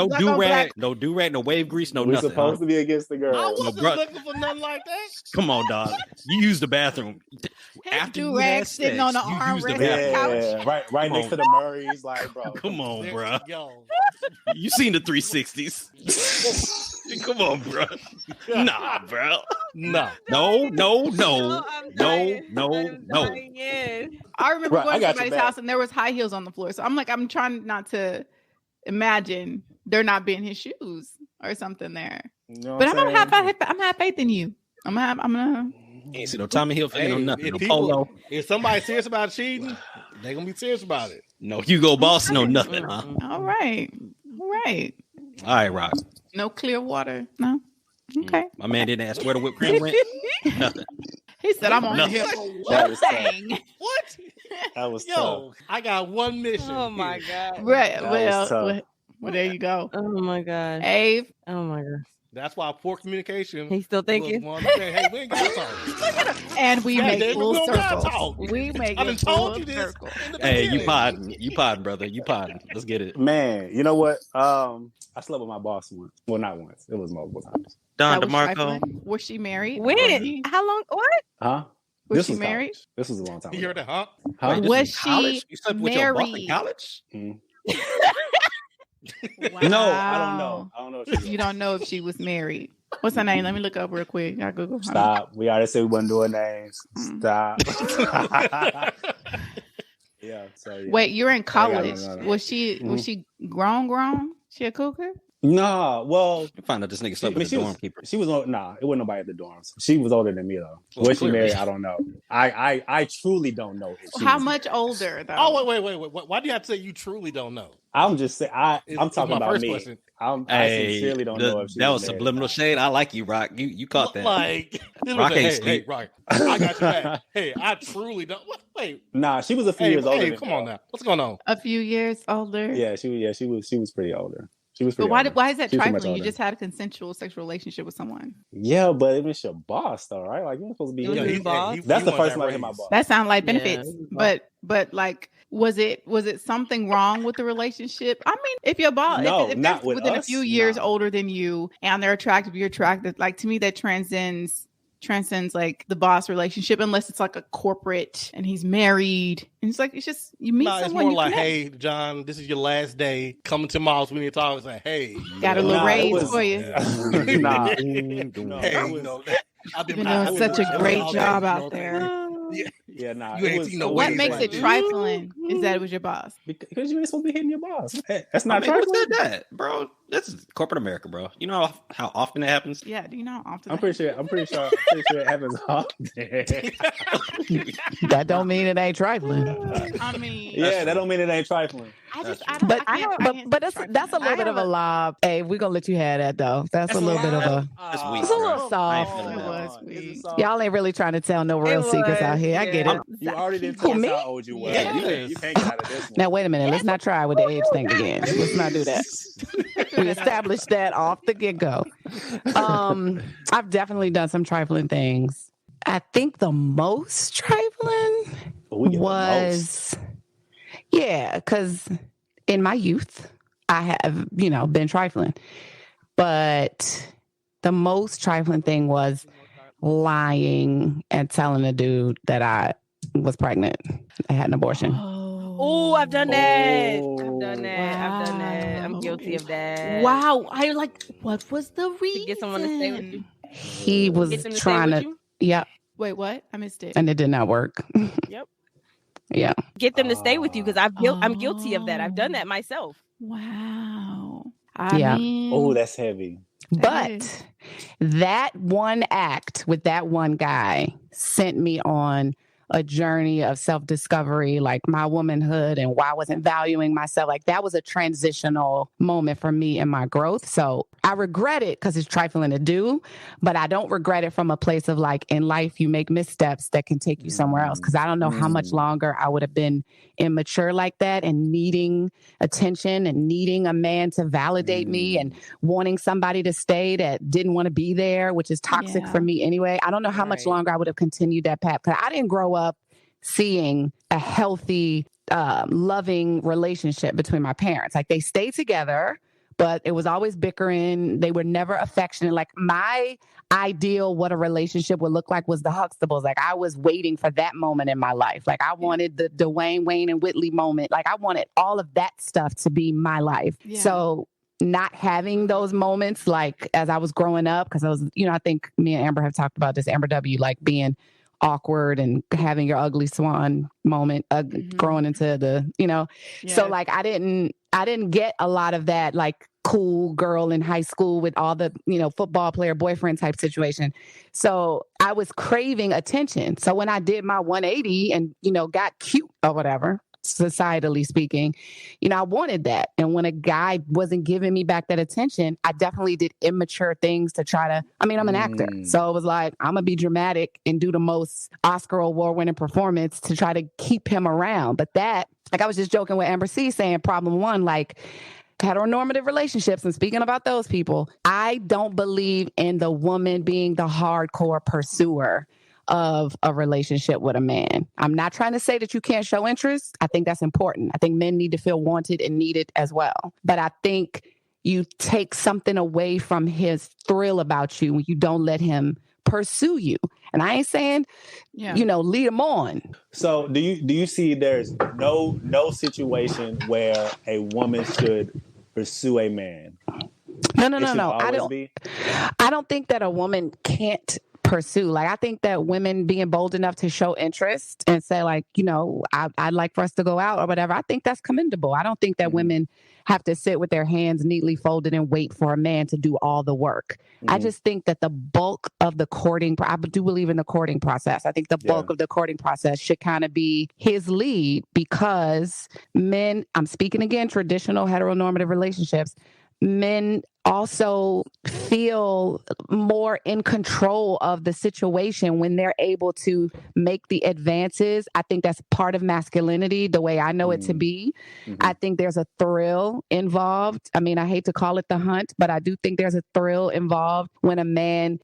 no do-rag, no wave grease, no We're nothing. supposed to be against the girls. I wasn't looking for nothing like that. Come on, dog. You use the bathroom. After you had sitting on the armrest couch. Right next to the Murrays, like, bro. Come on, bro. You seen the 360s. Come on, bro. Nah, bro. No. I remember going to somebody's house and there was high heels on the floor. So I'm trying not to imagine there not being his shoes or something there. You know but I'm gonna have faith in you. I'm gonna. Ain't see no Tommy Hilfiger, no nothing, no polo. If somebody's serious about cheating, they gonna be serious about it. No Hugo Boss, no nothing, huh? All right. All right, Rock. No clear water. No. Okay. My man didn't ask where the whipped cream went. Nothing. He said, "I'm on here for one thing." What? That was tough. I got one mission. Oh my god. Right. Well, there you go. Oh my god. Ave. Oh my god. That's why poor communication. He's still thinking. Hey, we ain't got to talk. And we make full circle. We make I done told you this. Hey, you podding, brother. You podding. Let's get it. Man, you know what? I slept with my boss once. Well, not once. It was multiple times. Don DeMarco. Was she married? When? How long? What? Huh? Was she married? College. This was a long time ago. You heard that, huh? Wait, was she college? You slept with your boss in college? Wow. No, I don't know. You don't know if she was married. What's her name? Let me look up real quick. I Google. Stop. We already said we wasn't doing names. Stop. Yeah. Wait, you're in college. Was she grown? She a cougar? Nah, well, you find out this nigga slept with the dorm keeper. She was it wasn't nobody at the dorms. She was older than me though. Well, was she married? I don't know. I truly don't know. How much older though? Oh wait. Why do you have to say you truly don't know? I'm just saying. I'm talking about me. Question. I sincerely don't know if she that was subliminal shade. I like you, Rock. You caught that. Like Rock ain't sleep. Hey, Rock. I got your back. Hey, I truly don't. Wait. Nah, she was a few years older. Hey, come on now. What's going on? A few years older. Yeah, she was pretty older. She was pretty. But why is that trifling? You just had a consensual sexual relationship with someone. Yeah, but it was your boss, though, right? Like you're supposed to be. His boss. That's the first time I hit my boss. That sounds like benefits, but like, was it something wrong with the relationship? I mean, if your boss, if they're within a few years older than you and they're attractive, you're attractive. Like to me, that transcends like the boss relationship, unless it's like a corporate and he's married and it's like it's just you meet someone. It's more like, hey, John, this is your last day. Coming to Miles, we need to talk. And say, hey, got a little raise for you. Nah, you're doing such a great job out there. Yeah, nah. What makes it trifling is that it was your boss. Because you ain't supposed to be hitting your boss. That's not trifling. Who said that, bro? This is corporate America, bro. You know how often that happens? Yeah, do you know how often? I'm pretty sure it happens often. That don't mean it ain't trifling. I mean, yeah, that don't mean it ain't trifling. That's a little bit of a lob. Hey, we're gonna let you have that though. That's a little bit of a. It's a little soft. Y'all ain't really trying to tell no real secrets out here. I get it. You already didn't tell us how old you were. Yes. You can't get out of this one. Now wait a minute. Let's not try with the age thing again. Let's not do that. We established that off the get-go. I've definitely done some trifling things. I think the most trifling was, because in my youth, I have, been trifling. But the most trifling thing was lying and telling a dude that I was pregnant. I had an abortion. Oh, I've done that. I've done that. I'm guilty of that. Wow. What was the reason? To get someone to stay with you. He was trying to. Yep. Wait, what? I missed it. And it did not work. Yep. Yeah. Get them to stay with you because I'm guilty of that. I've done that myself. Wow. Oh, that's heavy. But that one act with that one guy sent me on a journey of self-discovery, like my womanhood and why I wasn't valuing myself. Like that was a transitional moment for me in my growth. So I regret it because it's trifling to do, but I don't regret it from a place of like in life, you make missteps that can take you somewhere else. Because I don't know how much longer I would have been immature like that and needing attention and needing a man to validate me and wanting somebody to stay that didn't want to be there, which is toxic for me anyway. I don't know how much longer I would have continued that path because I didn't grow up seeing a healthy, loving relationship between my parents. Like they stayed together, but it was always bickering. They were never affectionate. Like my ideal what a relationship would look like was the Huxtables. Like I was waiting for that moment in my life. Like I wanted the Dwayne Wayne and Whitley moment. Like I wanted all of that stuff to be my life. Yeah. So not having those moments, like as I was growing up, because I was, I think me and Amber have talked about this, Amber W, like being awkward and having your ugly swan moment, growing into the, so like I didn't get a lot of that, like cool girl in high school with all the, football player boyfriend type situation. So I was craving attention. So when I did my 180 and, got cute or whatever, societally speaking, I wanted that. And when a guy wasn't giving me back that attention, I definitely did immature things to try to, I'm an actor. So it was like, I'm going to be dramatic and do the most Oscar award winning performance to try to keep him around. But that, like I was just joking with Amber C saying problem one, like heteronormative relationships, and speaking about those people, I don't believe in the woman being the hardcore pursuer of a relationship with a man. I'm not trying to say that you can't show interest. I think that's important. I think men need to feel wanted and needed as well. But I think you take something away from his thrill about you when you don't let him pursue you. And I ain't saying, lead him on. So do you see there's no situation where a woman should pursue a man? No. I don't think that a woman can't pursue. Like, I think that women being bold enough to show interest and say, like, I'd like for us to go out or whatever, I think that's commendable. I don't think that women have to sit with their hands neatly folded and wait for a man to do all the work. I just think that the bulk of the courting, I do believe in the courting process. I think the bulk of the courting process should kind of be his lead, because men, I'm speaking again, traditional heteronormative relationships, men also feel more in control of the situation when they're able to make the advances. I think that's part of masculinity, the way I know it to be. I think there's a thrill involved. I hate to call it the hunt, but I do think there's a thrill involved when a man,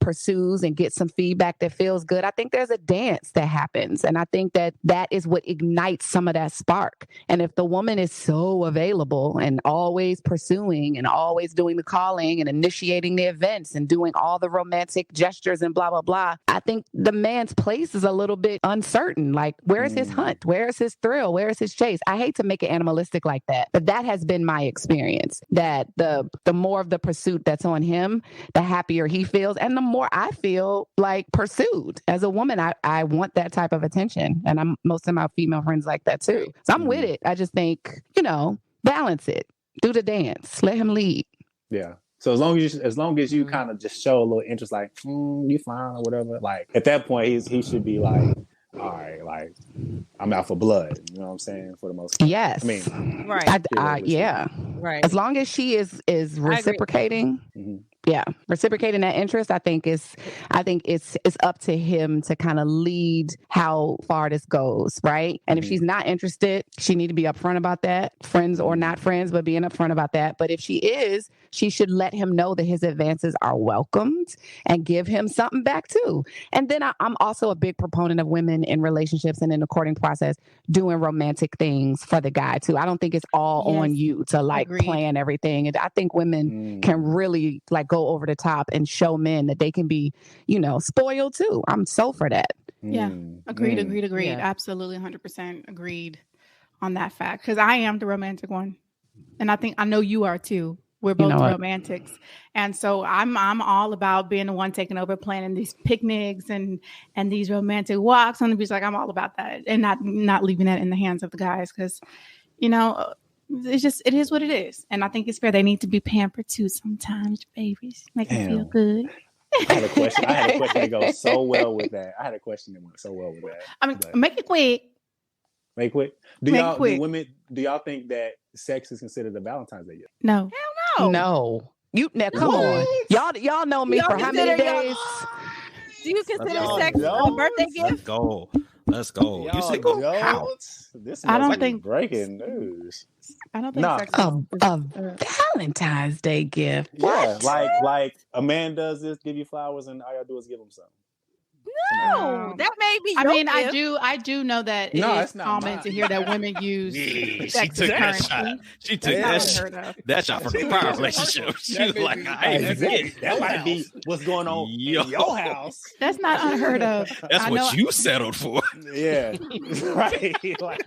pursues and gets some feedback that feels good. I think there's a dance that happens. And I think that that is what ignites some of that spark. And if the woman is so available and always pursuing and always doing the calling and initiating the events and doing all the romantic gestures and blah, blah, blah, I think the man's place is a little bit uncertain. Like, where is his hunt? Where is his thrill? Where is his chase? I hate to make it animalistic like that, but that has been my experience, that the more of the pursuit that's on him, the happier he feels. And the more I feel like pursued as a woman, I want that type of attention. And most of my female friends like that too. So I'm with it. I just think, balance it, do the dance, let him lead. Yeah. So as long as you kind of just show a little interest, like, you fine or whatever, like at that point he should be like, all right, like I'm out for blood. You know what I'm saying? For the most part. Yes. Right. Yeah. Right. As long as she is reciprocating. Yeah, reciprocating that interest, I think it's up to him to kind of lead how far this goes, right? And if she's not interested, she need to be upfront about that, friends or not friends, but being upfront about that. But if she is, she should let him know that his advances are welcomed and give him something back too. And then I'm also a big proponent of women in relationships and in the courting process doing romantic things for the guy too. I don't think it's all on you to plan everything. And I think women can really go over the top and show men that they can be, spoiled too. I'm so for that. Yeah. Agreed. Yeah. Absolutely. 100% agreed on that fact. Cause I am the romantic one. And I know you are too. We're both romantics. And so I'm all about being the one taking over, planning these picnics and these romantic walks on the beach. Like, I'm all about that, and not leaving that in the hands of the guys. Cause it is what it is. And I think it's fair. They need to be pampered too sometimes, babies. Make them feel good. I had a question that goes so well with that. Make it quick. Make it quick. Do y'all think that sex is considered a Valentine's Day gift? No. Hell no. Come on. Y'all know me for how many days? Do you consider sex a birthday gift? Let's go. You say go out. This is breaking news. I don't think sex is a Valentine's Day gift. Yeah, like a man does this, give you flowers, and all y'all do is give him something. No, that may be. I mean, I do know that it's common to hear that women use sex as currency. She took that shot from a prior relationship. She was like, that might be what's going on in your house. That's not unheard of. That's what you settled for. Yeah, right. Like,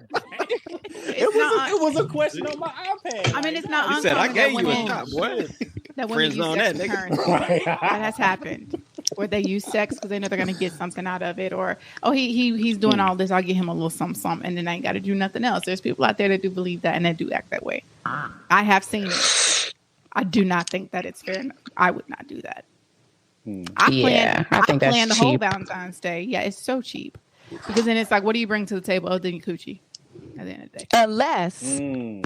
it was a question on my iPad. I mean, it's not uncommon. Said, I gave you a shot, boy. That women use sex as currency. That has happened. Where they use sex because they know they're going to get something out of it, or he's doing all this, I'll give him a little something, and then I ain't got to do nothing else. There's people out there that do believe that and that do act that way. I have seen it. I do not think that it's fair enough. I would not do that. I think plan the whole Valentine's Day. Yeah, it's so cheap because then it's like, what do you bring to the table other than coochie at the end of the day? Unless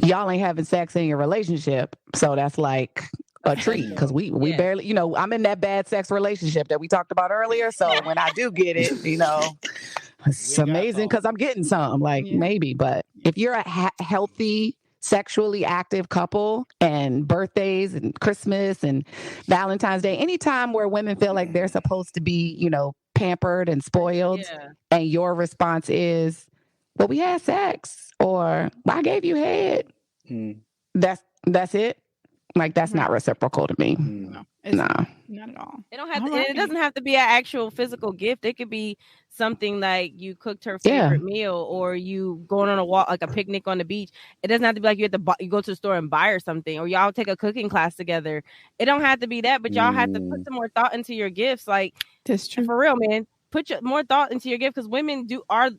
y'all ain't having sex in your relationship, so that's like a treat because we barely, I'm in that bad sex relationship that we talked about earlier. So when I do get it, it's amazing because I'm getting some, maybe. But if you're a healthy, sexually active couple, and birthdays and Christmas and Valentine's Day, anytime where women feel like they're supposed to be, pampered and spoiled, and your response is, "Well, we had sex," or "I gave you head," that's it. Like, that's not reciprocal to me. No, not at all. It doesn't have to be an actual physical gift. It could be something like you cooked her favorite meal, or you going on a walk, like a picnic on the beach. It doesn't have to be like you go to the store and buy her something, or y'all take a cooking class together. It don't have to be that, but y'all have to put some more thought into your gifts. Like, that's true. For real, man. Put more thought into your gift, because women are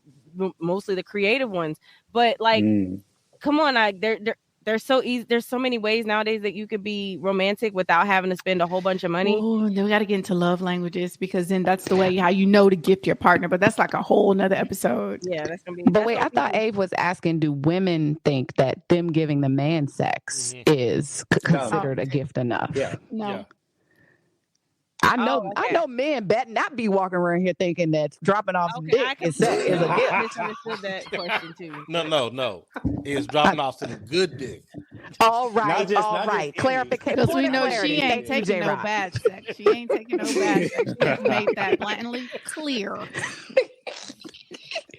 mostly the creative ones. But come on, they're so easy. There's so many ways nowadays that you could be romantic without having to spend a whole bunch of money. Oh, then we got to get into love languages, because then that's the way how you know to gift your partner. But that's like a whole nother episode. Yeah, that's gonna be. But wait, I thought Abe was asking, do women think that them giving the man sex is considered a gift enough? Yeah. No. Yeah. I know men bet not be walking around here thinking that dropping off some dick is a gift. I misunderstood that question too. No. It's dropping off some good dick. All right. Clarification. Because we know she ain't taking no bad sex. She ain't taking no bad sex. She has made that blatantly clear.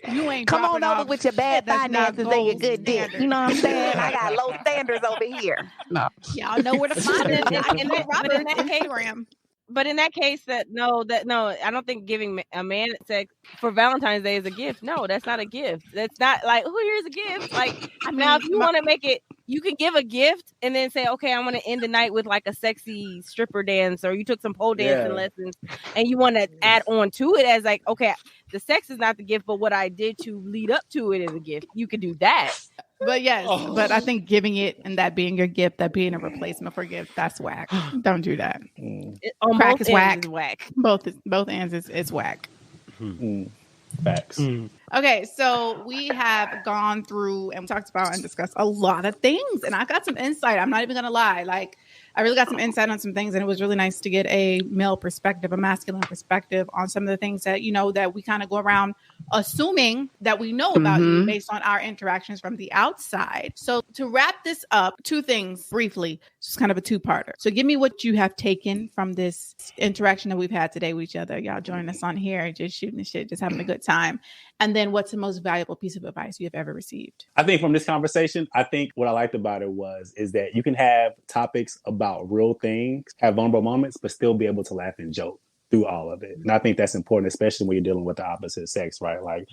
You ain't come on over with your bad finances and your good dick. You know what I'm saying? I got low standards over here. No. Y'all know where to find it. But in that case, no, I don't think giving a man sex for Valentine's Day is a gift. No, that's not a gift. That's not like, here's a gift. Like, now, if you want to make it, you can give a gift and then say, okay, I want to end the night with like a sexy stripper dance, or you took some pole dancing lessons, and you want to add on to it as like, okay, the sex is not the gift, but what I did to lead up to it is a gift. You could do that. But yes, but I think giving it and that being your gift, that being a replacement for gift, that's whack. Don't do that. Crack is whack. Both ends is whack. Facts. Okay, so we have gone through and talked about and discussed a lot of things, and I got some insight. I'm not even gonna lie. Like, I really got some insight on some things, and it was really nice to get a male perspective, a masculine perspective on some of the things that, that we kind of go around assuming that we know about you based on our interactions from the outside. So to wrap this up, two things briefly, just kind of a two-parter. So give me what you have taken from this interaction that we've had today with each other. Y'all joining us on here, just shooting the shit, just having a good time. And then what's the most valuable piece of advice you have ever received? I think from this conversation, what I liked about it is that you can have topics about real things, have vulnerable moments, but still be able to laugh and joke through all of it. And I think that's important, especially when you're dealing with the opposite sex, right? Like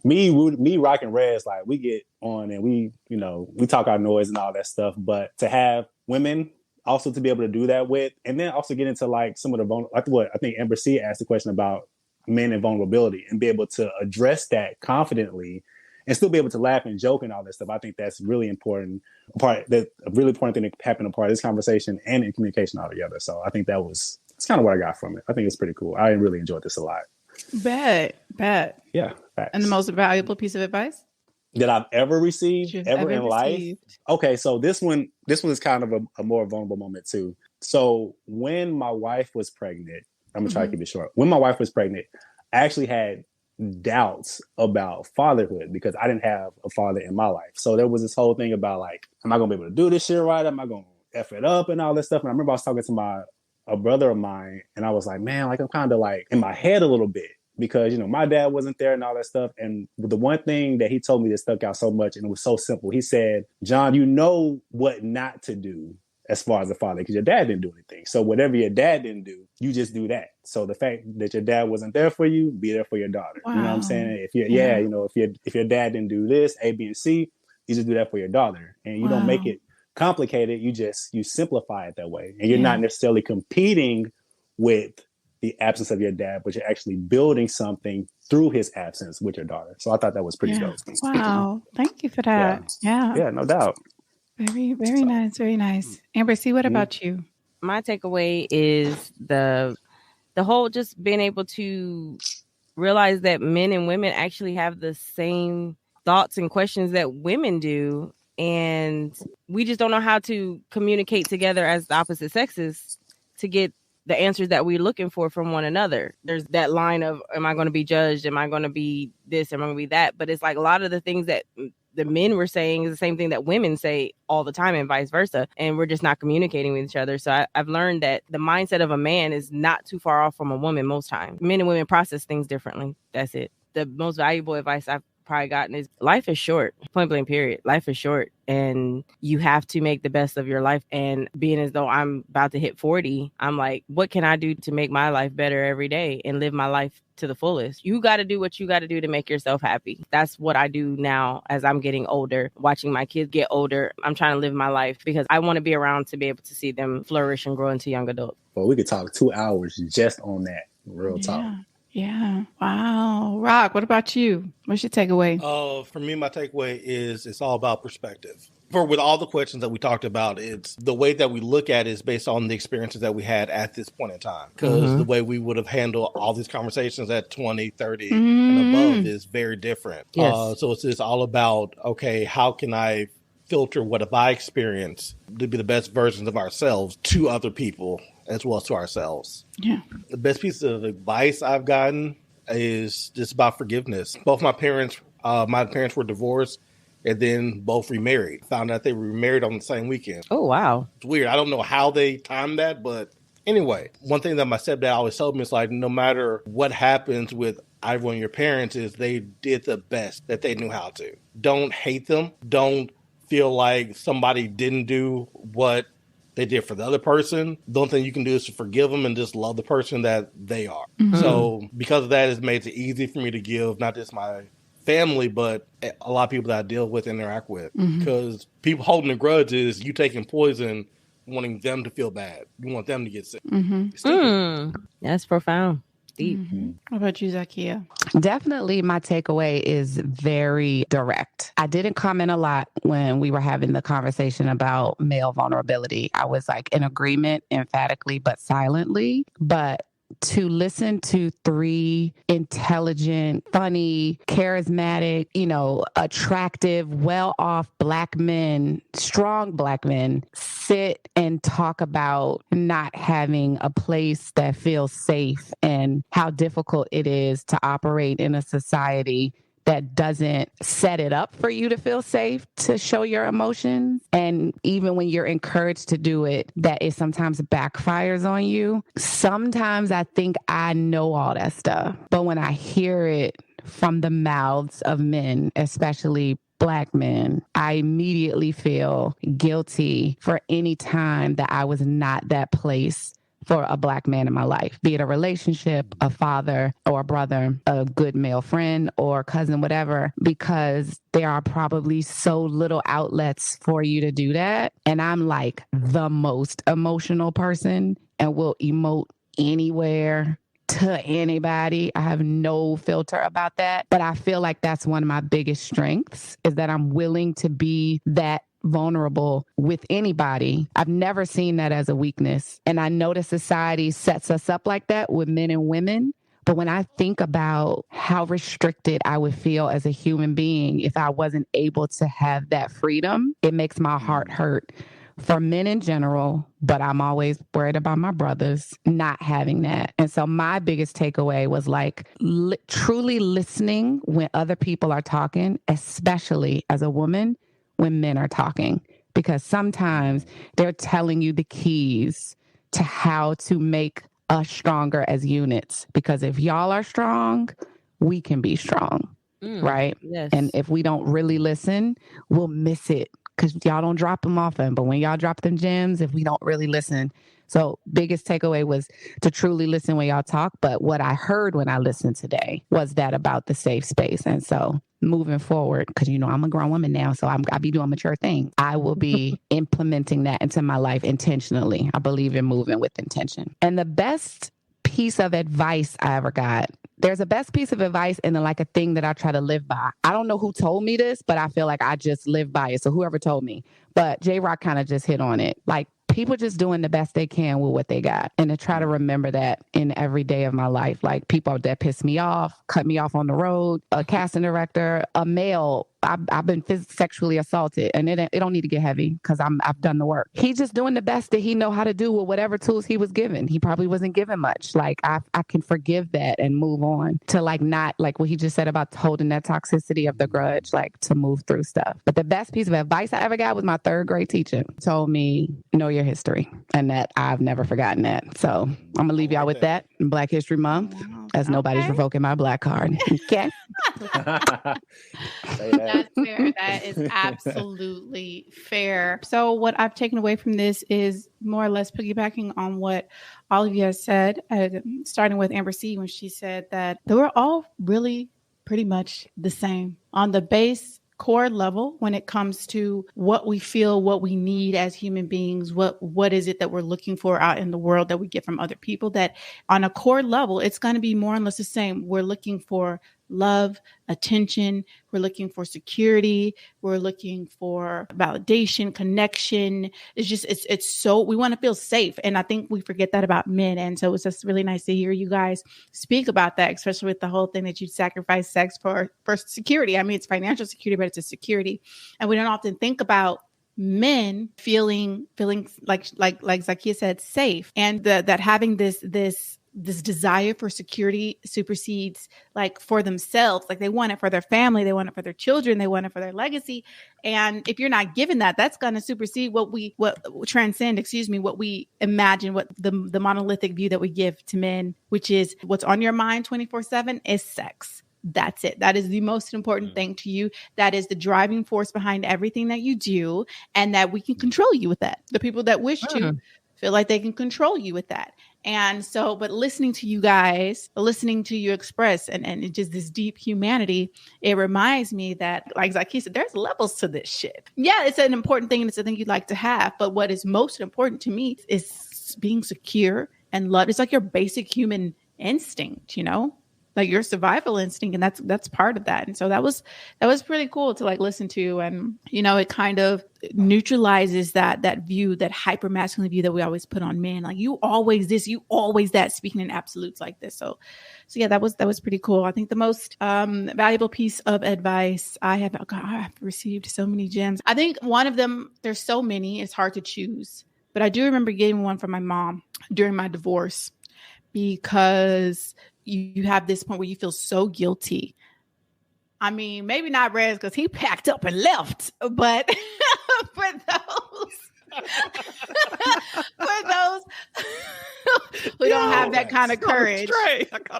me, Rock and Rez, like, we get on and we talk our noise and all that stuff, but to have women also to be able to do that with, and then also get into like some of the I think Amber C asked the question about men and vulnerability, and be able to address that confidently and still be able to laugh and joke and all that stuff. I think that's really important. A really important thing that happened a part of this conversation and in communication altogether. So I think that's kind of what I got from it. I think it's pretty cool. I really enjoyed this a lot. Bet. Yeah. Facts. And the most valuable piece of advice that I've ever received in life. Okay. So this one is kind of a more vulnerable moment too. So when my wife was pregnant, I'm going to try to keep it short. When my wife was pregnant, I actually had doubts about fatherhood because I didn't have a father in my life. So there was this whole thing about like, am I going to be able to do this shit right? Am I going to F it up and all this stuff? And I remember I was talking to my a brother of mine, and I was like, man, like I'm kind of like in my head a little bit because, you know, my dad wasn't there and all that stuff. And the one thing that he told me that stuck out so much, and it was so simple, he said, John, you know what not to do as far as a father, because your dad didn't do anything. So whatever your dad didn't do, you just do that. So the fact that your dad wasn't there for you, be there for your daughter. Wow. You know what I'm saying? If you you know, if your dad didn't do this, A, B, and C, you just do that for your daughter. And you don't make it complicated. You simplify it that way. And you're not necessarily competing with the absence of your dad, but you're actually building something through his absence with your daughter. So I thought that was pretty dope. Wow. Thank you for that. Yeah, no doubt. Very, very nice. Very nice. Amber C, what about you? My takeaway is the whole just being able to realize that men and women actually have the same thoughts and questions that women do. And we just don't know how to communicate together as the opposite sexes to get the answers that we're looking for from one another. There's that line of, am I going to be judged? Am I going to be this? Am I going to be that? But it's like a lot of the things that the men were saying is the same thing that women say all the time and vice versa. And we're just not communicating with each other. So I've learned that the mindset of a man is not too far off from a woman most times. Men and women process things differently. That's it. The most valuable advice I've probably gotten is life is short, point blank period. Life is short and you have to make the best of your life. And being as though I'm about to hit 40, I'm like, what can I do to make my life better every day and live my life to the fullest? You got to do what you got to do to make yourself happy. That's what I do now as I'm getting older, watching my kids get older. I'm trying to live my life because I want to be around to be able to see them flourish and grow into young adults. Well, we could talk 2 hours just on that. Real talk. Yeah. Wow. Rock, what about you? What's your takeaway? For me, my takeaway is it's all about perspective. With all the questions that we talked about, it's the way that we look at it is based on the experiences that we had at this point in time. Because the way we would have handled all these conversations at 20, 30 and above is very different. Yes. So it's all about, okay, how can I filter what have I experienced to be the best versions of ourselves to other people as well as to ourselves. Yeah. The best piece of advice I've gotten is just about forgiveness. Both my parents were divorced and then both remarried. Found out they were remarried on the same weekend. Oh, wow. It's weird. I don't know how they timed that, but anyway, one thing that my stepdad always told me is like, no matter what happens with either one of your parents is they did the best that they knew how to. Don't hate them. Don't feel like somebody didn't do what they did for the other person. The only thing you can do is to forgive them and just love the person that they are. So because of that, it's made it easy for me to give not just my family, but a lot of people that I deal with, interact with. Because people holding a grudge is you taking poison, wanting them to feel bad. You want them to get sick. That's profound. Deep. What about you, Zakia? Definitely my takeaway is very direct. I didn't comment a lot when we were having the conversation about male vulnerability. I was like in agreement emphatically, but silently. But to listen to 3 intelligent, funny, charismatic, attractive, well-off Black men, strong Black men, sit and talk about not having a place that feels safe and how difficult it is to operate in a society that doesn't set it up for you to feel safe to show your emotions. And even when you're encouraged to do it, that it sometimes backfires on you. Sometimes I think I know all that stuff, but when I hear it from the mouths of men, especially Black men, I immediately feel guilty for any time that I was not that place for a Black man in my life, be it a relationship, a father or a brother, a good male friend or cousin, whatever, because there are probably so little outlets for you to do that. And I'm like the most emotional person and will emote anywhere to anybody. I have no filter about that. But I feel like that's one of my biggest strengths is that I'm willing to be that vulnerable with anybody. I've never seen that as a weakness. And I know that society sets us up like that with men and women. But when I think about how restricted I would feel as a human being if I wasn't able to have that freedom, it makes my heart hurt for men in general. But I'm always worried about my brothers not having that. And so my biggest takeaway was like truly listening when other people are talking, especially as a woman, when men are talking, because sometimes they're telling you the keys to how to make us stronger as units. Because if y'all are strong, we can be strong. Right? Yes. And if we don't really listen, we'll miss it because y'all don't drop them often. But when y'all drop them gems, if we don't really listen. So biggest takeaway was to truly listen when y'all talk. But what I heard when I listened today was that about the safe space. And so moving forward, because, you know, I'm a grown woman now, so I be doing mature things. I will be implementing that into my life intentionally. I believe in moving with intention. And the best piece of advice I ever got, there's a best piece of advice and then like a thing that I try to live by. I don't know who told me this, but I feel like I just live by it. So whoever told me, but J-Rock kind of just hit on it. Like people just doing the best they can with what they got. And to try to remember that in every day of my life, like people that piss me off, cut me off on the road, a casting director, a male, I've been sexually assaulted, and it don't need to get heavy because I've done the work. He's just doing the best that he know how to do with whatever tools he was given. He probably wasn't given much. Like I can forgive that and move on to like not like what he just said about holding that toxicity of the grudge, like to move through stuff. But the best piece of advice I ever got was my third grade teacher told me, know your history, and that I've never forgotten that. So I'm gonna leave y'all with that. Black History Month, as nobody's revoking my black card. Okay. That's fair. That is absolutely fair. So what I've taken away from this is more or less piggybacking on what all of you have said, starting with Amber C, when she said that they were all really pretty much the same on the base core level when it comes to what we feel, what we need as human beings, what is it that we're looking for out in the world that we get from other people, that on a core level, it's going to be more or less the same. We're looking for love, attention. We're looking for security. We're looking for validation, connection. It's just, it's so, we want to feel safe. And I think we forget that about men. And so it's just really nice to hear you guys speak about that, especially with the whole thing that you sacrifice sex for security. I mean, it's financial security, but it's a security. And we don't often think about men feeling like Zakia said, safe. And that having this desire for security supersedes like for themselves. Like they want it for their family. They want it for their children. They want it for their legacy. And if you're not given that, that's going to supersede what we imagine, what the monolithic view that we give to men, which is what's on your mind 24/7 is sex. That's it. That is the most important thing to you. That is the driving force behind everything that you do, and that we can control you with that. The people that wish to feel like they can control you with that. And so, but listening to you guys, listening to you express and just this deep humanity, it reminds me that, like Zakia said, there's levels to this shit. Yeah, it's an important thing and it's a thing you'd like to have. But what is most important to me is being secure and loved. It's like your basic human instinct, you know? Like your survival instinct, and that's part of that. And so that was pretty cool to like listen to, and you know, it kind of neutralizes that view, that hyper masculine view that we always put on men. Like you always this, you always that, speaking in absolutes like this. So yeah, that was pretty cool. I think the most valuable piece of advice I've received so many gems. I think one of them, there's so many, it's hard to choose, but I do remember getting one from my mom during my divorce, because you have this point where you feel so guilty. I mean, maybe not Rez because he packed up and left, but for those who don't have that kind of courage,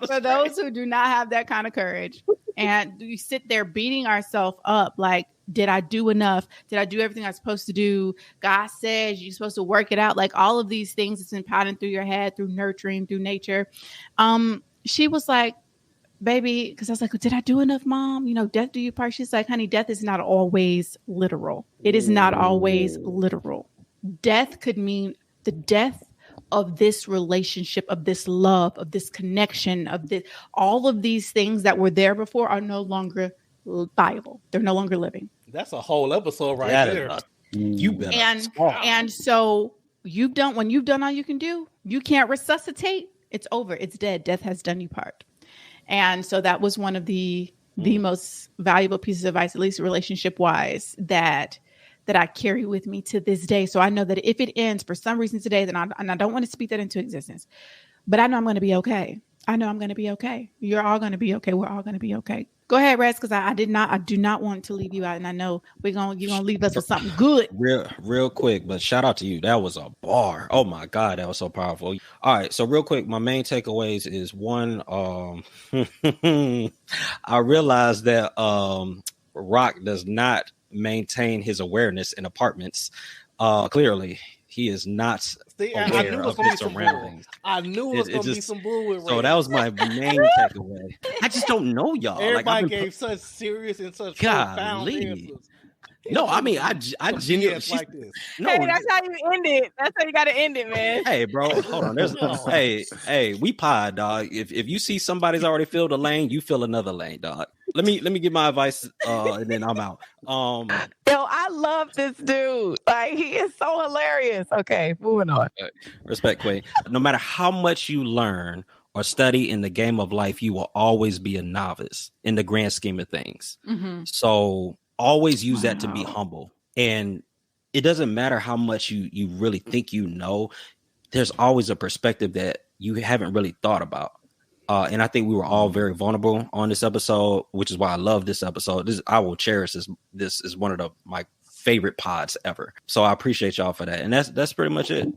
for those who do not have that kind of courage, and you sit there beating ourselves up like, did I do enough? Did I do everything I was supposed to do? God says you're supposed to work it out. Like all of these things that's been pounding through your head, through nurturing, through nature. She was like, baby, because I was like, did I do enough, Mom? You know, death do you part. She's like, honey, death is not always literal. It is not always literal. Death could mean the death of this relationship, of this love, of this connection, of this, all of these things that were there before are no longer viable. They're no longer living. That's a whole episode right there. You better. And so when you've done all you can do, you can't resuscitate. It's over. It's dead. Death has done you part. And so that was one of the most valuable pieces of advice, at least relationship wise, that I carry with me to this day. So I know that if it ends for some reason today, then I don't want to speak that into existence, but I know I'm going to be okay. I know I'm going to be okay. You're all going to be okay. We're all going to be okay. Go ahead, Rez, because I do not want to leave you out, and I know you're gonna leave us with something good. Real quick, but shout out to you. That was a bar. Oh my God, that was so powerful. All right, so real quick, my main takeaways is one. I realized that Rock does not maintain his awareness in apartments. Clearly, he is not. I knew it was going to be some surroundings. I knew it was going to be some bull with Ray. So that was my main takeaway. I just don't know y'all. Everybody gave such serious and such profound answers. No, I mean, I genuinely like this. No, hey, that's how you end it. That's how you got to end it, man. Hey, bro, hold on. Hey, we pod, dog. If you see somebody's already filled a lane, you fill another lane, dog. Let me give my advice, and then I'm out. Yo, I love this dude. Like, he is so hilarious. Okay, moving on. Respect, Quay. No matter how much you learn or study in the game of life, you will always be a novice in the grand scheme of things. Mm-hmm. So always use that to be humble. And it doesn't matter how much you really think you know. There's always a perspective that you haven't really thought about. And I think we were all very vulnerable on this episode, which is why I love this episode. I will cherish this. This is one of my favorite pods ever. So I appreciate y'all for that. And that's pretty much it.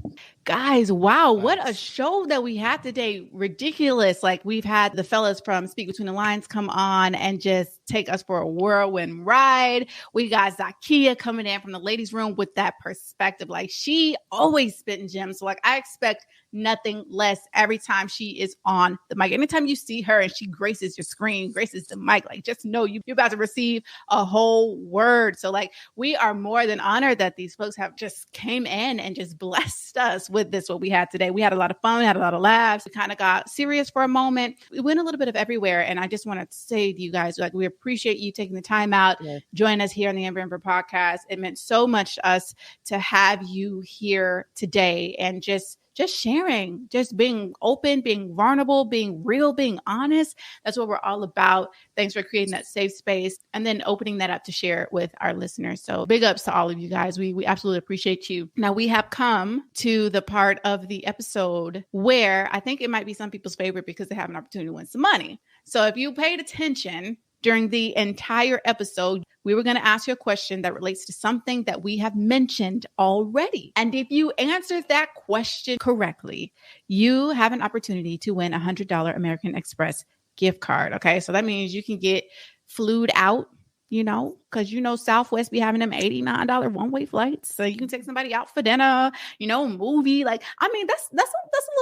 Guys, wow, what a show that we had today. Ridiculous. Like, we've had the fellas from Speak Between the Lines come on and just take us for a whirlwind ride. We got Zakia coming in from the ladies' room with that perspective. Like, she always spitting gems. So, like, I expect nothing less every time she is on the mic. Anytime you see her and she graces your screen, graces the mic, like, just know you're about to receive a whole word. So, like, we are more than honored that these folks have just came in and just blessed us with this, what we had today. We had a lot of fun, we had a lot of laughs. We kind of got serious for a moment. We went a little bit of everywhere. And I just want to say to you guys, like, we appreciate you taking the time out, join us here on the Amber podcast. It meant so much to us to have you here today and just sharing, just being open, being vulnerable, being real, being honest. That's what we're all about. Thanks for creating that safe space and then opening that up to share it with our listeners. So big ups to all of you guys. We absolutely appreciate you. Now we have come to the part of the episode where I think it might be some people's favorite because they have an opportunity to win some money. So if you paid attention during the entire episode, we were going to ask you a question that relates to something that we have mentioned already. And if you answer that question correctly, you have an opportunity to win a $100 American Express gift card. Okay. So that means you can get flued out, because Southwest be having them $89 one-way flights. So you can take somebody out for dinner, movie. Like, I mean, that's a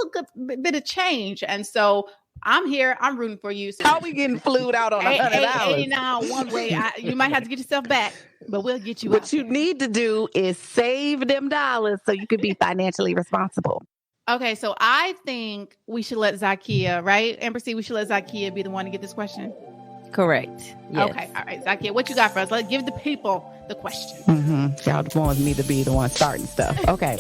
little good bit of change. And so I'm here. I'm rooting for you. So how we getting flued out on $100? 89 one way. You might have to get yourself back, but we'll get you. What you need to do is save them dollars so you can be financially responsible. Okay, so I think we should let Zakia, right? Amber C, we should let Zakia be the one to get this question. Correct. Yes. Okay, all right, Zakia, what you got for us? Let's give the people the question. Y'all want me to be the one starting stuff. Okay.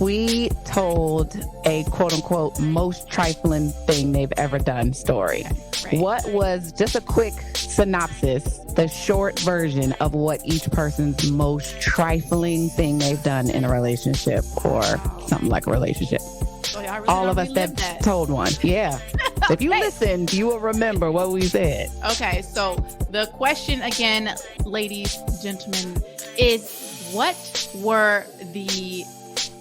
We told a quote unquote most trifling thing they've ever done story. Right. What was, just a quick synopsis, the short version of what each person's most trifling thing they've done in a relationship or something like a relationship? So really all of us that told one. Yeah. If you listened, you will remember what we said. Okay, so the question again, ladies, gentlemen, is what were the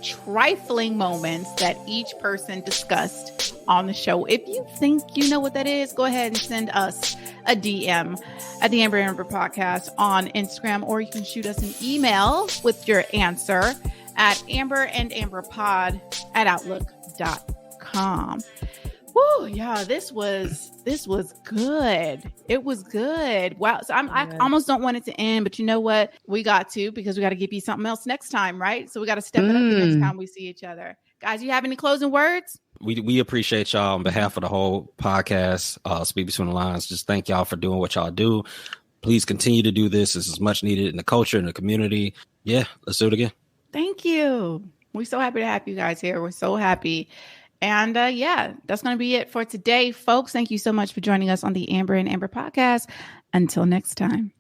trifling moments that each person discussed on the show? If you think you know what that is, go ahead and send us a DM at the Amber Podcast on Instagram, or you can shoot us an email with your answer at amberandamberpod@outlook.com. Woo, yeah, this was good. It was good. Wow. So I almost don't want it to end, but you know what? We got to, because we got to give you something else next time, right? So we got to step it up the next time we see each other. Guys, you have any closing words? We appreciate y'all on behalf of the whole podcast, Speak Between the Lines. Just thank y'all for doing what y'all do. Please continue to do this. This is much needed in the culture, in the community. Yeah, let's do it again. Thank you. We're so happy to have you guys here. We're so happy. And that's going to be it for today, folks. Thank you so much for joining us on the Amber and Amber podcast. Until next time.